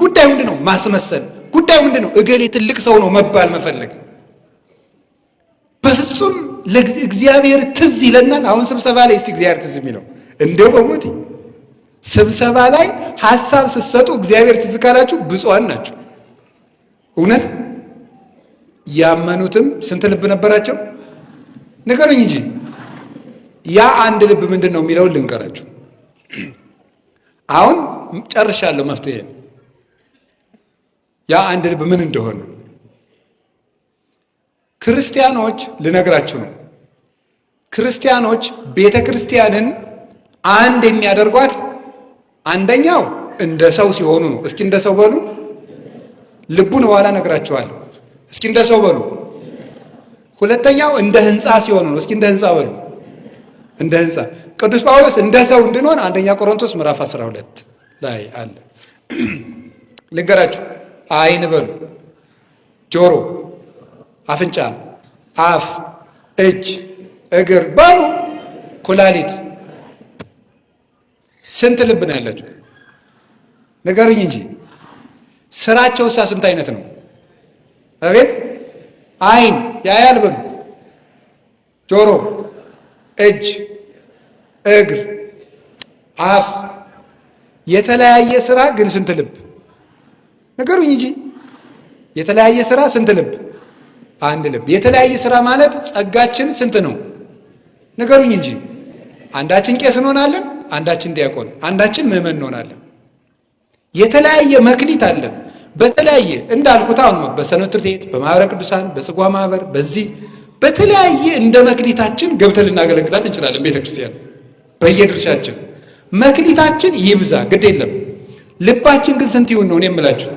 ጉዳዩ ምንድነው? ማስመሰል። ጉዳዩ ምንድነው? እገሌ ትልቅ ሰው ነው መባል መፈለግ። በፍጹም ለእግዚአብሔር ትዝ ይለናል። አሁን ስብሰባ ላይ እስቲ እግዚአብሔር ትዝ የሚለው እንደው በሞቴ ስብሰባ ላይ ሐሳብ ስትሰጡ እግዚአብሔር ትዝ ካላችሁ ብፁዓን ናቸው። እውነት ያመኑትም ስንት ልብ ነበራቸው? ንገሩኝ እንጂ ያ አንድ ልብ ምንድን ነው የሚለውን ልንገራችሁ። አሁን ጨርሻለሁ መፍትሄ። ያ አንድ ልብ ምን እንደሆነ ክርስቲያኖች ልነግራችሁ ነው። ክርስቲያኖች ቤተ ክርስቲያንን አንድ የሚያደርጓት አንደኛው እንደ ሰው ሲሆኑ ነው። እስኪ እንደ ሰው በሉ። ልቡን በኋላ ነግራቸዋለሁ። እስኪ እንደ ሰው በሉ። ሁለተኛው እንደ ሕንፃ ሲሆኑ ነው። እስኪ እንደ ሕንፃ በሉ። እንደ ሕንፃ ቅዱስ ጳውሎስ እንደ ሰው እንድንሆን አንደኛ ቆሮንቶስ ምዕራፍ 12 ላይ አለ። ልንገራችሁ። ዓይን በሉ፣ ጆሮ፣ አፍንጫ፣ አፍ፣ እጅ፣ እግር በሉ፣ ኩላሊት። ስንት ልብ ነው ያላችሁ? ንገሩኝ እንጂ። ስራቸውሳ ስንት አይነት ነው? አቤት። ዓይን ያያል በሉ፣ ጆሮ፣ እጅ፣ እግር፣ አፍ። የተለያየ ስራ ግን ስንት ልብ? ንገሩኝ እንጂ። የተለያየ ስራ ስንት ልብ? አንድ ልብ። የተለያየ ስራ ማለት ጸጋችን ስንት ነው? ንገሩኝ እንጂ። አንዳችን ቄስ እንሆናለን፣ አንዳችን ዲያቆን፣ አንዳችን ምዕመን እንሆናለን። የተለያየ መክሊት አለን። በተለያየ እንዳልኩት አሁን በሰንበት ትምህርት ቤት፣ በማህበረ ቅዱሳን፣ በጽዋ ማህበር፣ በዚህ በተለያየ እንደ መክሊታችን ገብተን ልናገለግላት እንችላለን። ቤተክርስቲያን በየድርሻችን መክሊታችን ይብዛ ግድ የለም። ልባችን ግን ስንት ይሁን ነው እኔ የምላችሁ።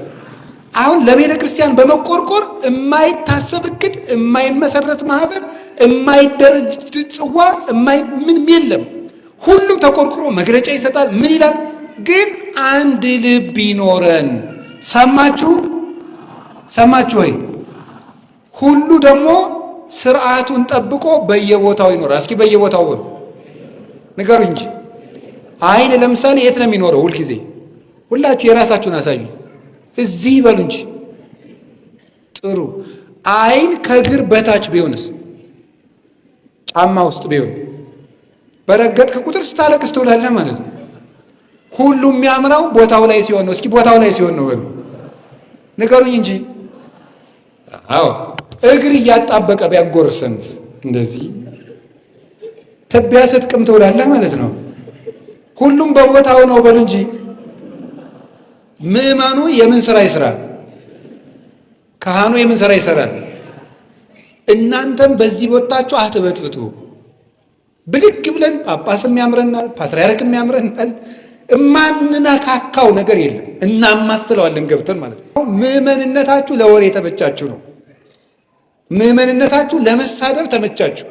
አሁን ለቤተ ክርስቲያን በመቆርቆር የማይታሰብ እቅድ፣ የማይመሰረት ማህበር፣ የማይደረጅ ጽዋ፣ ምንም የለም። ሁሉም ተቆርቁሮ መግለጫ ይሰጣል። ምን ይላል? ግን አንድ ልብ ይኖረን። ሰማችሁ? ሰማችሁ ወይ? ሁሉ ደግሞ ስርዓቱን ጠብቆ በየቦታው ይኖራል። እስኪ በየቦታው በሉ ንገሩ እንጂ። ዓይን ለምሳሌ የት ነው የሚኖረው? ሁልጊዜ ሁላችሁ የራሳችሁን አሳዩ። እዚህ በሉ እንጂ። ጥሩ። ዓይን ከእግር በታች ቢሆንስ? ጫማ ውስጥ ቢሆን በረገጥክ ቁጥር ስታለቅስ ትውላለህ ማለት ነው። ሁሉም የሚያምረው ቦታው ላይ ሲሆን ነው። እስኪ ቦታው ላይ ሲሆን ነው በሉ ንገሩኝ እንጂ። አዎ እግር እያጣበቀ ቢያጎርሰንስ? እንደዚህ ትቢያ ስትቅም ትውላለህ ማለት ነው። ሁሉም በቦታው ነው በሉ እንጂ። ምዕመኑ የምን ስራ ይስራ? ካህኑ የምን ስራ ይሰራል? እናንተም በዚህ ቦታችሁ አትበጥብጡ። ብልግ ብለን ጳጳስም ያምረናል፣ ፓትርያርክም ያምረናል። እማንነካካው ነገር የለም። እናማስለዋለን ገብተን ማለት ነው። ምዕመንነታችሁ ለወሬ የተመቻችሁ ነው። ምዕመንነታችሁ ለመሳደብ ተመቻችሁ።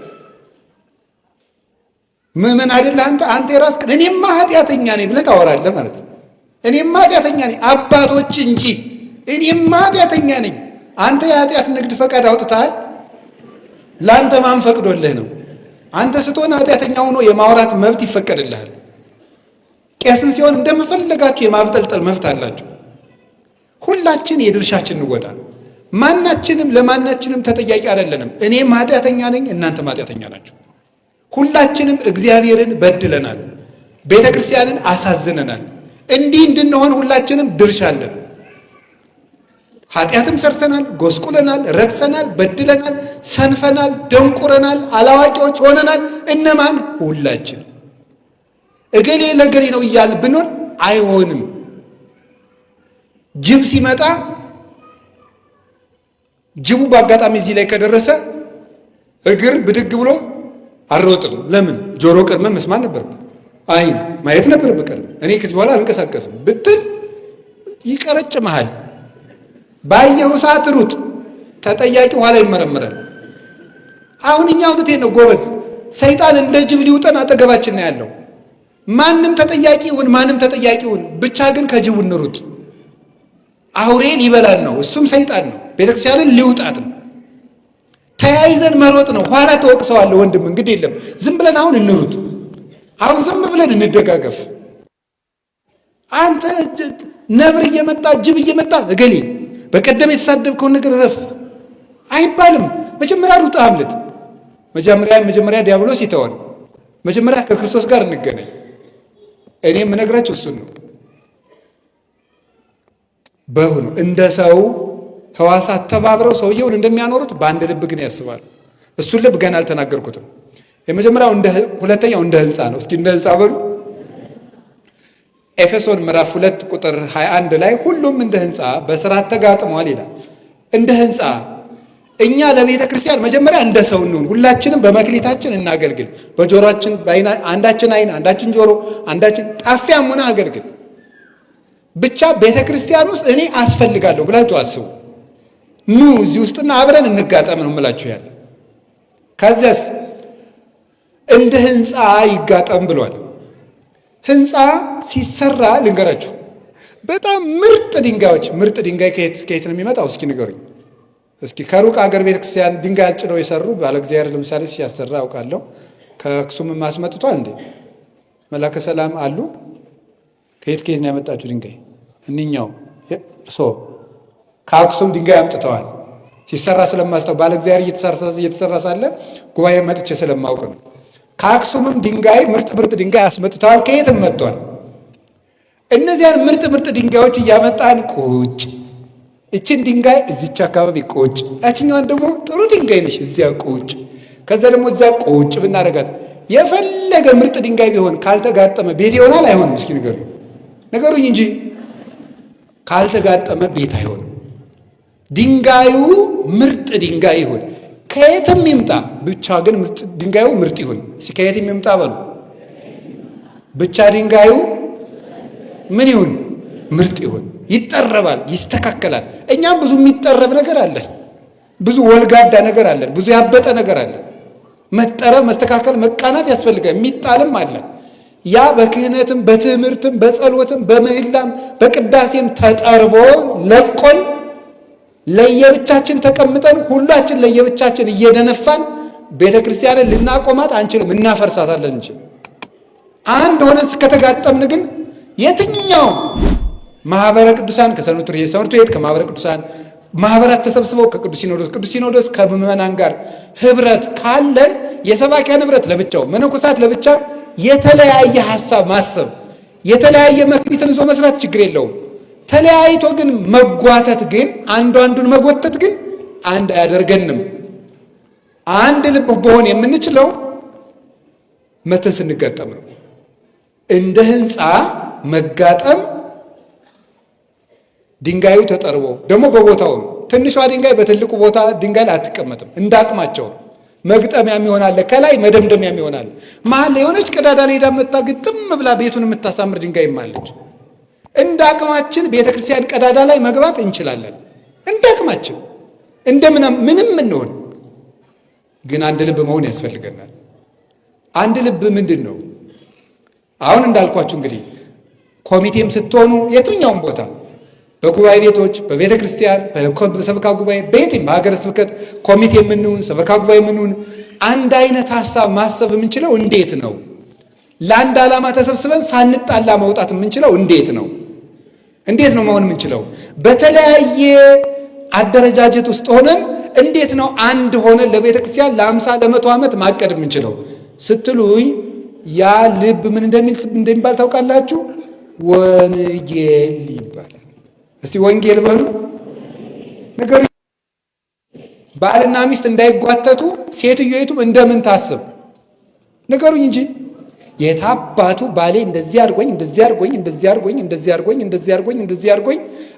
ምዕመን አይደለህ አንተ የራስህን እኔማ ኃጢአተኛ ነኝ ብለህ ታወራለህ ማለት ነው። እኔማ ኃጢአተኛ ነኝ አባቶች እንጂ እኔማ ኃጢአተኛ ነኝ። አንተ የኃጢአት ንግድ ፈቃድ አውጥተሃል። ለአንተ ማን ፈቅዶልህ ነው? አንተ ስትሆን ኃጢአተኛ ሆኖ የማውራት መብት ይፈቀድልሃል። ቄስን ሲሆን እንደምፈለጋችሁ የማብጠልጠል መብት አላችሁ። ሁላችን የድርሻችን እንወጣ። ማናችንም ለማናችንም ተጠያቂ አይደለንም። እኔም ኃጢአተኛ ነኝ፣ እናንተም ኃጢአተኛ ናችሁ። ሁላችንም እግዚአብሔርን በድለናል፣ ቤተ ክርስቲያንን አሳዝነናል። እንዲህ እንድንሆን ሁላችንም ድርሻ አለን። ኃጢአትም ሰርተናል፣ ጎስቁለናል፣ ረክሰናል፣ በድለናል፣ ሰንፈናል፣ ደንቁረናል፣ አላዋቂዎች ሆነናል። እነማን? ሁላችን። እገሌ ለገሌ ነው እያል ብንሆን አይሆንም። ጅብ ሲመጣ ጅቡ በአጋጣሚ እዚህ ላይ ከደረሰ እግር ብድግ ብሎ አልሮጥም። ለምን? ጆሮ ቀድመ መስማት ነበርብህ፣ አይን ማየት ነበርብህ። ቀድመ እኔ ከዚህ በኋላ አልንቀሳቀስም ብትል ይቀረጭምሃል። ባየሁ ሰዓት ሩጥ፣ ተጠያቂ ኋላ ይመረመራል። አሁን እኛ እውነቴን ነው ጎበዝ፣ ሰይጣን እንደ ጅብ ሊውጠን አጠገባችን ነው ያለው። ማንም ተጠያቂ ይሁን ማንም ተጠያቂ ይሁን፣ ብቻ ግን ከጅቡ እንሩጥ። አውሬ ሊበላን ነው፣ እሱም ሰይጣን ነው። ቤተክርስቲያንን ሊውጣት ነው። ተያይዘን መሮጥ ነው። ኋላ ተወቅሰዋለሁ ወንድም፣ እንግዲህ የለም ዝም ብለን አሁን እንሩጥ። አሁን ዝም ብለን እንደጋገፍ። አንተ ነብር እየመጣ ጅብ እየመጣ እገሌ በቀደም የተሳደብከውን ነገር ረፍ አይባልም። መጀመሪያ ሩጥ፣ አምልጥ። መጀመሪያ ዲያብሎስ ይተዋል። መጀመሪያ ከክርስቶስ ጋር እንገናኝ። እኔ የምነግራችሁ እሱን ነው። በሁሉ እንደ ሰው ሕዋሳት ተባብረው ሰውየውን እንደሚያኖሩት በአንድ ልብ ግን ያስባሉ። እሱን ልብ ገና አልተናገርኩትም። የመጀመሪያው ሁለተኛው እንደ ሕንፃ ነው። እስኪ እንደ ሕንፃ በሉ። ኤፌሶን ምዕራፍ 2 ቁጥር 21 ላይ ሁሉም እንደ ሕንፃ በስርዓት ተጋጥሟል ይላል። እንደ ሕንፃ እኛ ለቤተ ክርስቲያን መጀመሪያ እንደ ሰው እንሁን። ሁላችንም በመክሊታችን እናገልግል። በጆሮአችን አንዳችን አይን፣ አንዳችን ጆሮ፣ አንዳችን ጣፊያም ሆነ አገልግል። ብቻ ቤተ ክርስቲያን ውስጥ እኔ አስፈልጋለሁ ብላችሁ አስቡ። ኑ እዚህ ውስጥና አብረን እንጋጠም ነው የምላችሁ ያለ። ከዚያስ እንደ ህንፃ ይጋጠም ብሏል። ህንፃ ሲሰራ ልንገራችሁ፣ በጣም ምርጥ ድንጋዮች። ምርጥ ድንጋይ ከየት ነው የሚመጣው? እስኪ ንገሩኝ። እስኪ ከሩቅ አገር ቤተክርስቲያን ድንጋይ አጭነው የሰሩ ባለ እግዚአብሔር ለምሳሌ ሲያሰራ አውቃለሁ። ከአክሱም ማስመጥቷል እንዴ? መላከ ሰላም አሉ። ከየት ነው ያመጣችሁ ድንጋይ? እኒኛው እርሶ ከአክሱም ድንጋይ አምጥተዋል። ሲሰራ ስለማስተው ባለ እግዚአብሔር እየተሰራ ሳለ ጉባኤ መጥቼ ስለማውቅ ነው። ከአክሱምም ድንጋይ ምርጥ ድንጋይ አስመጥተዋል። ከየትም መጥቷል። እነዚያን ምርጥ ድንጋዮች እያመጣን ቁጭ፣ እችን ድንጋይ እዚች አካባቢ ቁጭ፣ ያችኛዋን ደግሞ ጥሩ ድንጋይ ነሽ እዚያ ቁጭ፣ ከዛ ደግሞ እዚያ ቁጭ ብናደርጋት የፈለገ ምርጥ ድንጋይ ቢሆን ካልተጋጠመ ቤት ይሆናል አይሆንም? እስኪ ንገሩኝ እንጂ ካልተጋጠመ ቤት አይሆንም። ድንጋዩ ምርጥ ድንጋይ ይሁን፣ ከየትም ይምጣ፣ ብቻ ግን ድንጋዩ ምርጥ ይሁን። እስኪ ከየትም ይምጣ በሉ፣ ብቻ ድንጋዩ ምን ይሁን? ምርጥ ይሁን። ይጠረባል፣ ይስተካከላል። እኛም ብዙ የሚጠረብ ነገር አለን፣ ብዙ ወልጋዳ ነገር አለን፣ ብዙ ያበጠ ነገር አለን። መጠረብ፣ መስተካከል፣ መቃናት ያስፈልጋል። የሚጣልም አለ። ያ በክህነትም በትምህርትም በጸሎትም በምህላም በቅዳሴም ተጠርቦ ለቆን ለየብቻችን ተቀምጠን ሁላችን ለየብቻችን እየደነፋን ቤተ ክርስቲያንን ልናቆማት አንችልም፣ እናፈርሳታለን እንጂ። አንድ ሆነ ከተጋጠምን ግን የትኛው ማህበረ ቅዱሳን ከሰንበት ቤት ከማህበረ ቅዱሳን ማህበራት ተሰብስበው ከቅዱስ ሲኖዶስ ከምዕመናን ጋር ህብረት ካለን የሰባኪያን ህብረት ለብቻው መነኮሳት ለብቻ የተለያየ ሐሳብ ማሰብ የተለያየ መክሊትን ይዞ መስራት ችግር የለውም። ተለያይቶ ግን መጓተት ግን አንዱን መጎተት ግን አንድ አያደርገንም። አንድ ልብ በሆን የምንችለው መተን ስንጋጠም ነው። እንደ ህንፃ መጋጠም ድንጋዩ ተጠርቦ ደግሞ በቦታው ነው። ትንሿ ድንጋይ በትልቁ ቦታ ድንጋይ ላይ አትቀመጥም። እንዳቅማቸው ነው። መግጠሚያም ይሆናል፣ ከላይ መደምደሚያም ይሆናል። መሀል ላይ የሆነች ቀዳዳ ላይ ሄዳ መጣ ግጥም ብላ ቤቱን የምታሳምር ድንጋይም አለች። እንደ አቅማችን ቤተክርስቲያን ቀዳዳ ላይ መግባት እንችላለን። እንደ አቅማችን ምንም እንሆን፣ ግን አንድ ልብ መሆን ያስፈልገናል። አንድ ልብ ምንድን ነው? አሁን እንዳልኳችሁ እንግዲህ ኮሚቴም ስትሆኑ የትኛውም ቦታ በጉባኤ ቤቶች፣ በቤተ ክርስቲያን፣ በሰበካ ጉባኤ፣ በየትም በሀገረ ስብከት ኮሚቴ የምንሆን ሰበካ ጉባኤ የምንሆን አንድ አይነት ሀሳብ ማሰብ የምንችለው እንዴት ነው? ለአንድ ዓላማ ተሰብስበን ሳንጣላ መውጣት የምንችለው እንዴት ነው? እንዴት ነው መሆን የምንችለው? በተለያየ አደረጃጀት ውስጥ ሆነን እንዴት ነው አንድ ሆነን ለቤተ ክርስቲያን ለ50 ለ100 ዓመት ማቀድ የምንችለው ስትሉኝ ያ ልብ ምን እንደሚባል ታውቃላችሁ? ወንጌል ይባላል። እስቲ ወንጌል በሉ ነገር። ባልና ሚስት እንዳይጓተቱ ሴትዮይቱም እንደምን ታስብ ነገሩኝ እንጂ የታባቱ ባሌ እንደዚህ አድርጎኝ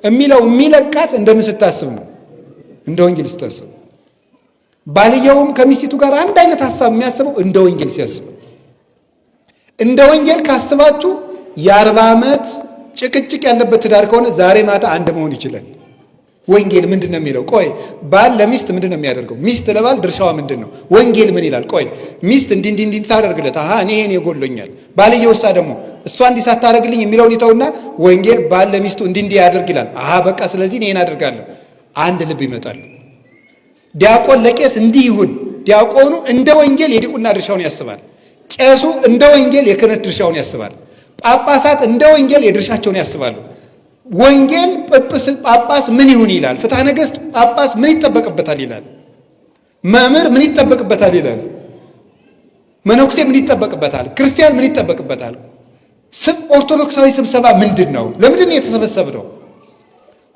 የሚለው የሚለቃት እንደምን ስታስብ ነው? እንደ ወንጌል ስታስብ። ባልየውም ከሚስቲቱ ጋር አንድ አይነት ሐሳብ የሚያስበው እንደ ወንጌል ሲያስብ። እንደ ወንጌል ካስባችሁ የ40 ዓመት ጭቅጭቅ ያለበት ትዳር ከሆነ ዛሬ ማታ አንድ መሆን ይችላል። ወንጌል ምንድን ነው የሚለው? ቆይ ባል ለሚስት ምንድን ነው የሚያደርገው? ሚስት ለባል ድርሻዋ ምንድን ነው? ወንጌል ምን ይላል? ቆይ ሚስት እንዲህ ታደርግለት፣ እኔ ይሄን ይጎሎኛል። ባልየው እሷ ደግሞ እሷ እንዲህ ሳታደርግልኝ የሚለውን ይተውና ወንጌል ባል ለሚስቱ እንዲህ ያደርግ ይላል። በቃ ስለዚህ እኔ ይሄን አደርጋለሁ። አንድ ልብ ይመጣል። ዲያቆን ለቄስ እንዲህ ይሁን። ዲያቆኑ እንደ ወንጌል የዲቁና ድርሻውን ያስባል። ቄሱ እንደ ወንጌል የክህነት ድርሻውን ያስባል። ጳጳሳት እንደ ወንጌል የድርሻቸውን ያስባሉ። ወንጌል ጳጳስ ምን ይሁን ይላል። ፍትሐ ነገሥት ጳጳስ ምን ይጠበቅበታል ይላል። መምህር ምን ይጠበቅበታል ይላል። መነኩሴ ምን ይጠበቅበታል? ክርስቲያን ምን ይጠበቅበታል? ኦርቶዶክሳዊ ስብሰባ ምንድን ነው? ለምንድን ነው የተሰበሰብነው?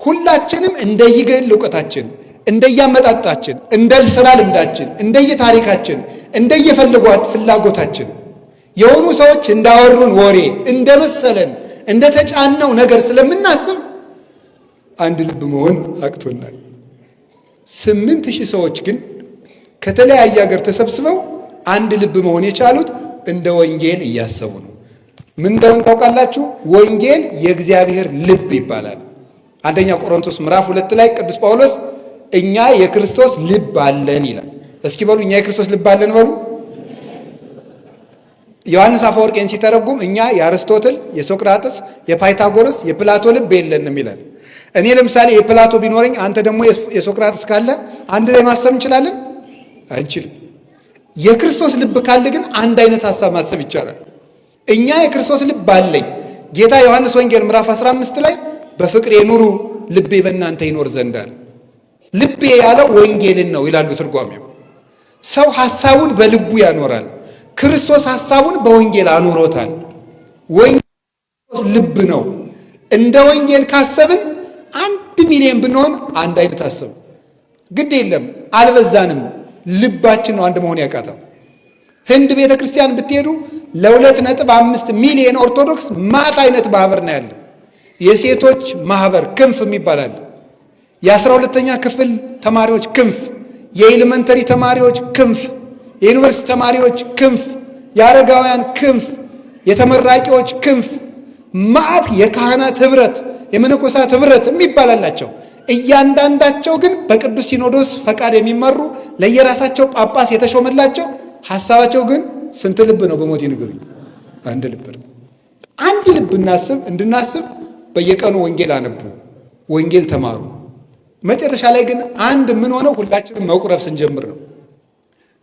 ሁላችንም እንደየግል እውቀታችን፣ እንደየአመጣጣችን፣ እንደ ስራ ልምዳችን፣ እንደየታሪካችን፣ እንደየፈልጓት ፍላጎታችን የሆኑ ሰዎች እንዳወሩን ወሬ እንደመሰለን እንደተጫነው ነገር ስለምናስብ አንድ ልብ መሆን አቅቶናል። 8,000 ሰዎች ግን ከተለያየ ሀገር ተሰብስበው አንድ ልብ መሆን የቻሉት እንደ ወንጌል እያሰቡ ነው። ምን እንደሆነ ታውቃላችሁ? ወንጌል የእግዚአብሔር ልብ ይባላል። አንደኛ ቆሮንቶስ ምዕራፍ 2 ላይ ቅዱስ ጳውሎስ እኛ የክርስቶስ ልብ አለን ይላል። እስኪ በሉ እኛ የክርስቶስ ልብ አለን በሉ። ዮሐንስ አፈወርቄን ሲተረጉም እኛ የአርስቶትል፣ የሶቅራጥስ፣ የፓይታጎረስ፣ የፕላቶ ልብ የለንም ይላል። እኔ ለምሳሌ የፕላቶ ቢኖረኝ አንተ ደግሞ የሶቅራጥስ ካለ አንድ ላይ ማሰብ እንችላለን? አንችልም። የክርስቶስ ልብ ካለ ግን አንድ አይነት ሐሳብ ማሰብ ይቻላል። እኛ የክርስቶስ ልብ አለኝ። ጌታ ዮሐንስ ወንጌል ምዕራፍ 15 ላይ በፍቅሬ ኑሩ ልቤ በእናንተ ይኖር ዘንድ አለ። ልቤ ያለው ወንጌልን ነው ይላሉ ትርጓሜው። ሰው ሐሳቡን በልቡ ያኖራል። ክርስቶስ ሐሳቡን በወንጌል አኖሮታል። ወንጌል ልብ ነው። እንደ ወንጌል ካሰብን 1,000,000 ብንሆን አንድ አይነት ሐሳብ ግድ የለም አልበዛንም። ልባችን ነው አንድ መሆን ያቃተው። ህንድ ቤተ ክርስቲያን ብትሄዱ ለ2.5 ሚሊዮን ኦርቶዶክስ ማት አይነት ማህበር ነው ያለ። የሴቶች ማህበር ክንፍ የሚባል አለ። የ12ኛ ክፍል ተማሪዎች ክንፍ፣ የኤሌመንተሪ ተማሪዎች ክንፍ፣ የዩኒቨርሲቲ ተማሪዎች ክንፍ፣ የአረጋውያን ክንፍ፣ የተመራቂዎች ክንፍ፣ ማት የካህናት ህብረት፣ የመነኮሳት ህብረት የሚባል አላቸው። እያንዳንዳቸው ግን በቅዱስ ሲኖዶስ ፈቃድ የሚመሩ ለየራሳቸው ጳጳስ የተሾመላቸው፣ ሐሳባቸው ግን ስንት ልብ ነው? በሞት ይንገሩኝ። አንድ ልብ ነው። አንድ ልብ እንድናስብ በየቀኑ ወንጌል አነቡ፣ ወንጌል ተማሩ። መጨረሻ ላይ ግን አንድ ምን ሆነው ሁላችንም መቁረብ ስንጀምር ነው።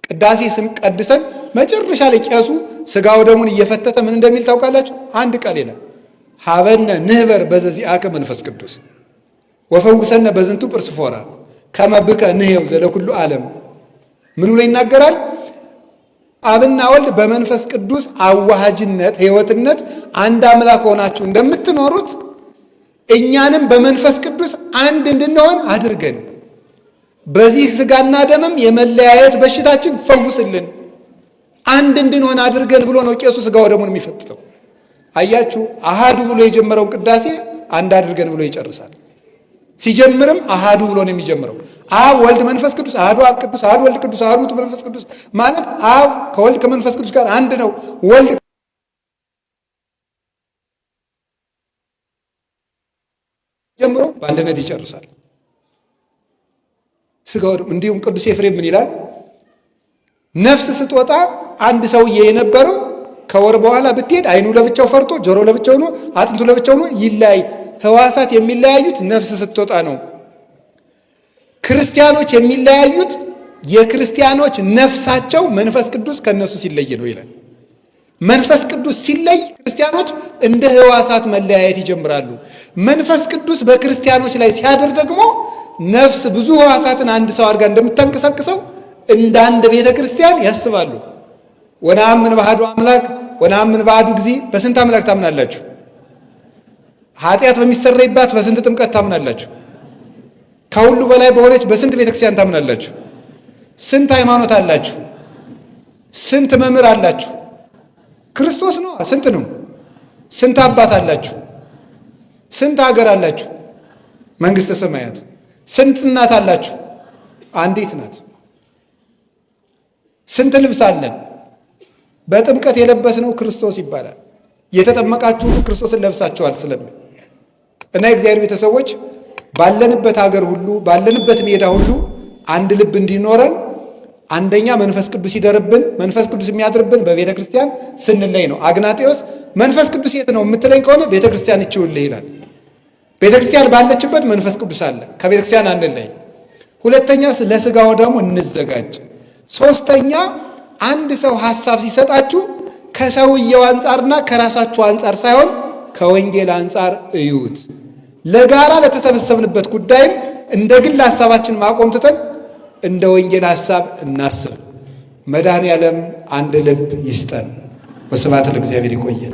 ቅዳሴ ስንቀድሰን መጨረሻ ላይ ቄሱ ስጋው ደሙን እየፈተተ ምን እንደሚል ታውቃላችሁ? አንድ ቃል ይላል፣ ሀበነ ንህበር በዘዚአከ መንፈስ ቅዱስ ወፈውሰነ በዝንቱ ጵርስፎራ ከመብከ ንሄው ዘለኩሉ ዓለም። ምን ብሎ ይናገራል? አብና ወልድ በመንፈስ ቅዱስ አዋሃጅነት ሕይወትነት አንድ አምላክ ሆናችሁ እንደምትኖሩት እኛንም በመንፈስ ቅዱስ አንድ እንድንሆን አድርገን በዚህ ስጋና ደምም የመለያየት በሽታችን ፈውስልን፣ አንድ እንድንሆን አድርገን ብሎ ነው ቄሱ ስጋው ደሙን የሚፈትተው። አያችሁ፣ አሃዱ ብሎ የጀመረውን ቅዳሴ አንድ አድርገን ብሎ ይጨርሳል። ሲጀምርም አሃዱ ብሎ ነው የሚጀምረው። አብ ወልድ መንፈስ ቅዱስ፣ አሃዱ አብ ቅዱስ፣ አሃዱ ወልድ ቅዱስ፣ አሃዱ ውእቱ መንፈስ ቅዱስ ማለት አብ ከወልድ ከመንፈስ ቅዱስ ጋር አንድ ነው። ወልድ ጀምሮ በአንድነት ይጨርሳል። ስጋው እንዲሁም ቅዱስ ኤፍሬም ምን ይላል? ነፍስ ስትወጣ አንድ ሰውዬ የነበረው ከወር በኋላ ብትሄድ አይኑ ለብቻው ፈርቶ፣ ጆሮ ለብቻው ነው፣ አጥንቱ ለብቻው ነው ይለያይ። ህዋሳት የሚለያዩት ነፍስ ስትወጣ ነው። ክርስቲያኖች የሚለያዩት የክርስቲያኖች ነፍሳቸው መንፈስ ቅዱስ ከነሱ ሲለይ ነው ይላል። መንፈስ ቅዱስ ሲለይ ክርስቲያኖች እንደ ህዋሳት መለያየት ይጀምራሉ። መንፈስ ቅዱስ በክርስቲያኖች ላይ ሲያድር ደግሞ ነፍስ ብዙ ህዋሳትን አንድ ሰው አድርጋ እንደምታንቀሳቅሰው እንደ አንድ ቤተ ክርስቲያን ያስባሉ። ወነአምን በአሐዱ አምላክ ወነአምን በአሐዱ እግዚእ። በስንት አምላክ ታምናላችሁ? ኃጢአት በሚሰረይባት በስንት ጥምቀት ታምናላችሁ? ከሁሉ በላይ በሆነች በስንት ቤተክርስቲያን ታምናላችሁ? ስንት ሃይማኖት አላችሁ? ስንት መምህር አላችሁ? ክርስቶስ ነው። ስንት ነው? ስንት አባት አላችሁ? ስንት ሀገር አላችሁ? መንግስተ ሰማያት። ስንት እናት አላችሁ? አንዲት ናት። ስንት ልብስ አለን? በጥምቀት የለበስነው ክርስቶስ ይባላል። የተጠመቃችሁ ክርስቶስን ለብሳችኋል ስለምን እና የእግዚአብሔር ቤተሰቦች ባለንበት ሀገር ሁሉ ባለንበት ሜዳ ሁሉ አንድ ልብ እንዲኖረን አንደኛ መንፈስ ቅዱስ ይደርብን። መንፈስ ቅዱስ የሚያድርብን በቤተ ክርስቲያን ስንለይ ነው። አግናጤዎስ መንፈስ ቅዱስ የት ነው የምትለኝ ከሆነ ቤተ ክርስቲያን ይችውልህ ይላል። ቤተ ክርስቲያን ባለችበት መንፈስ ቅዱስ አለ። ከቤተ ክርስቲያን አንለይ። ሁለተኛ ለስጋው ደግሞ እንዘጋጅ። ሶስተኛ አንድ ሰው ሐሳብ ሲሰጣችሁ ከሰውየው አንጻርና ከራሳችሁ አንጻር ሳይሆን ከወንጌል አንጻር እዩት። ለጋራ ለተሰበሰብንበት ጉዳይም እንደ ግል ሐሳባችን ማቆም ትተን እንደ ወንጌል ሐሳብ እናስብ። መድኃኔዓለም አንድ ልብ ይስጠን። ወስብሐት ለእግዚአብሔር። ይቆየን።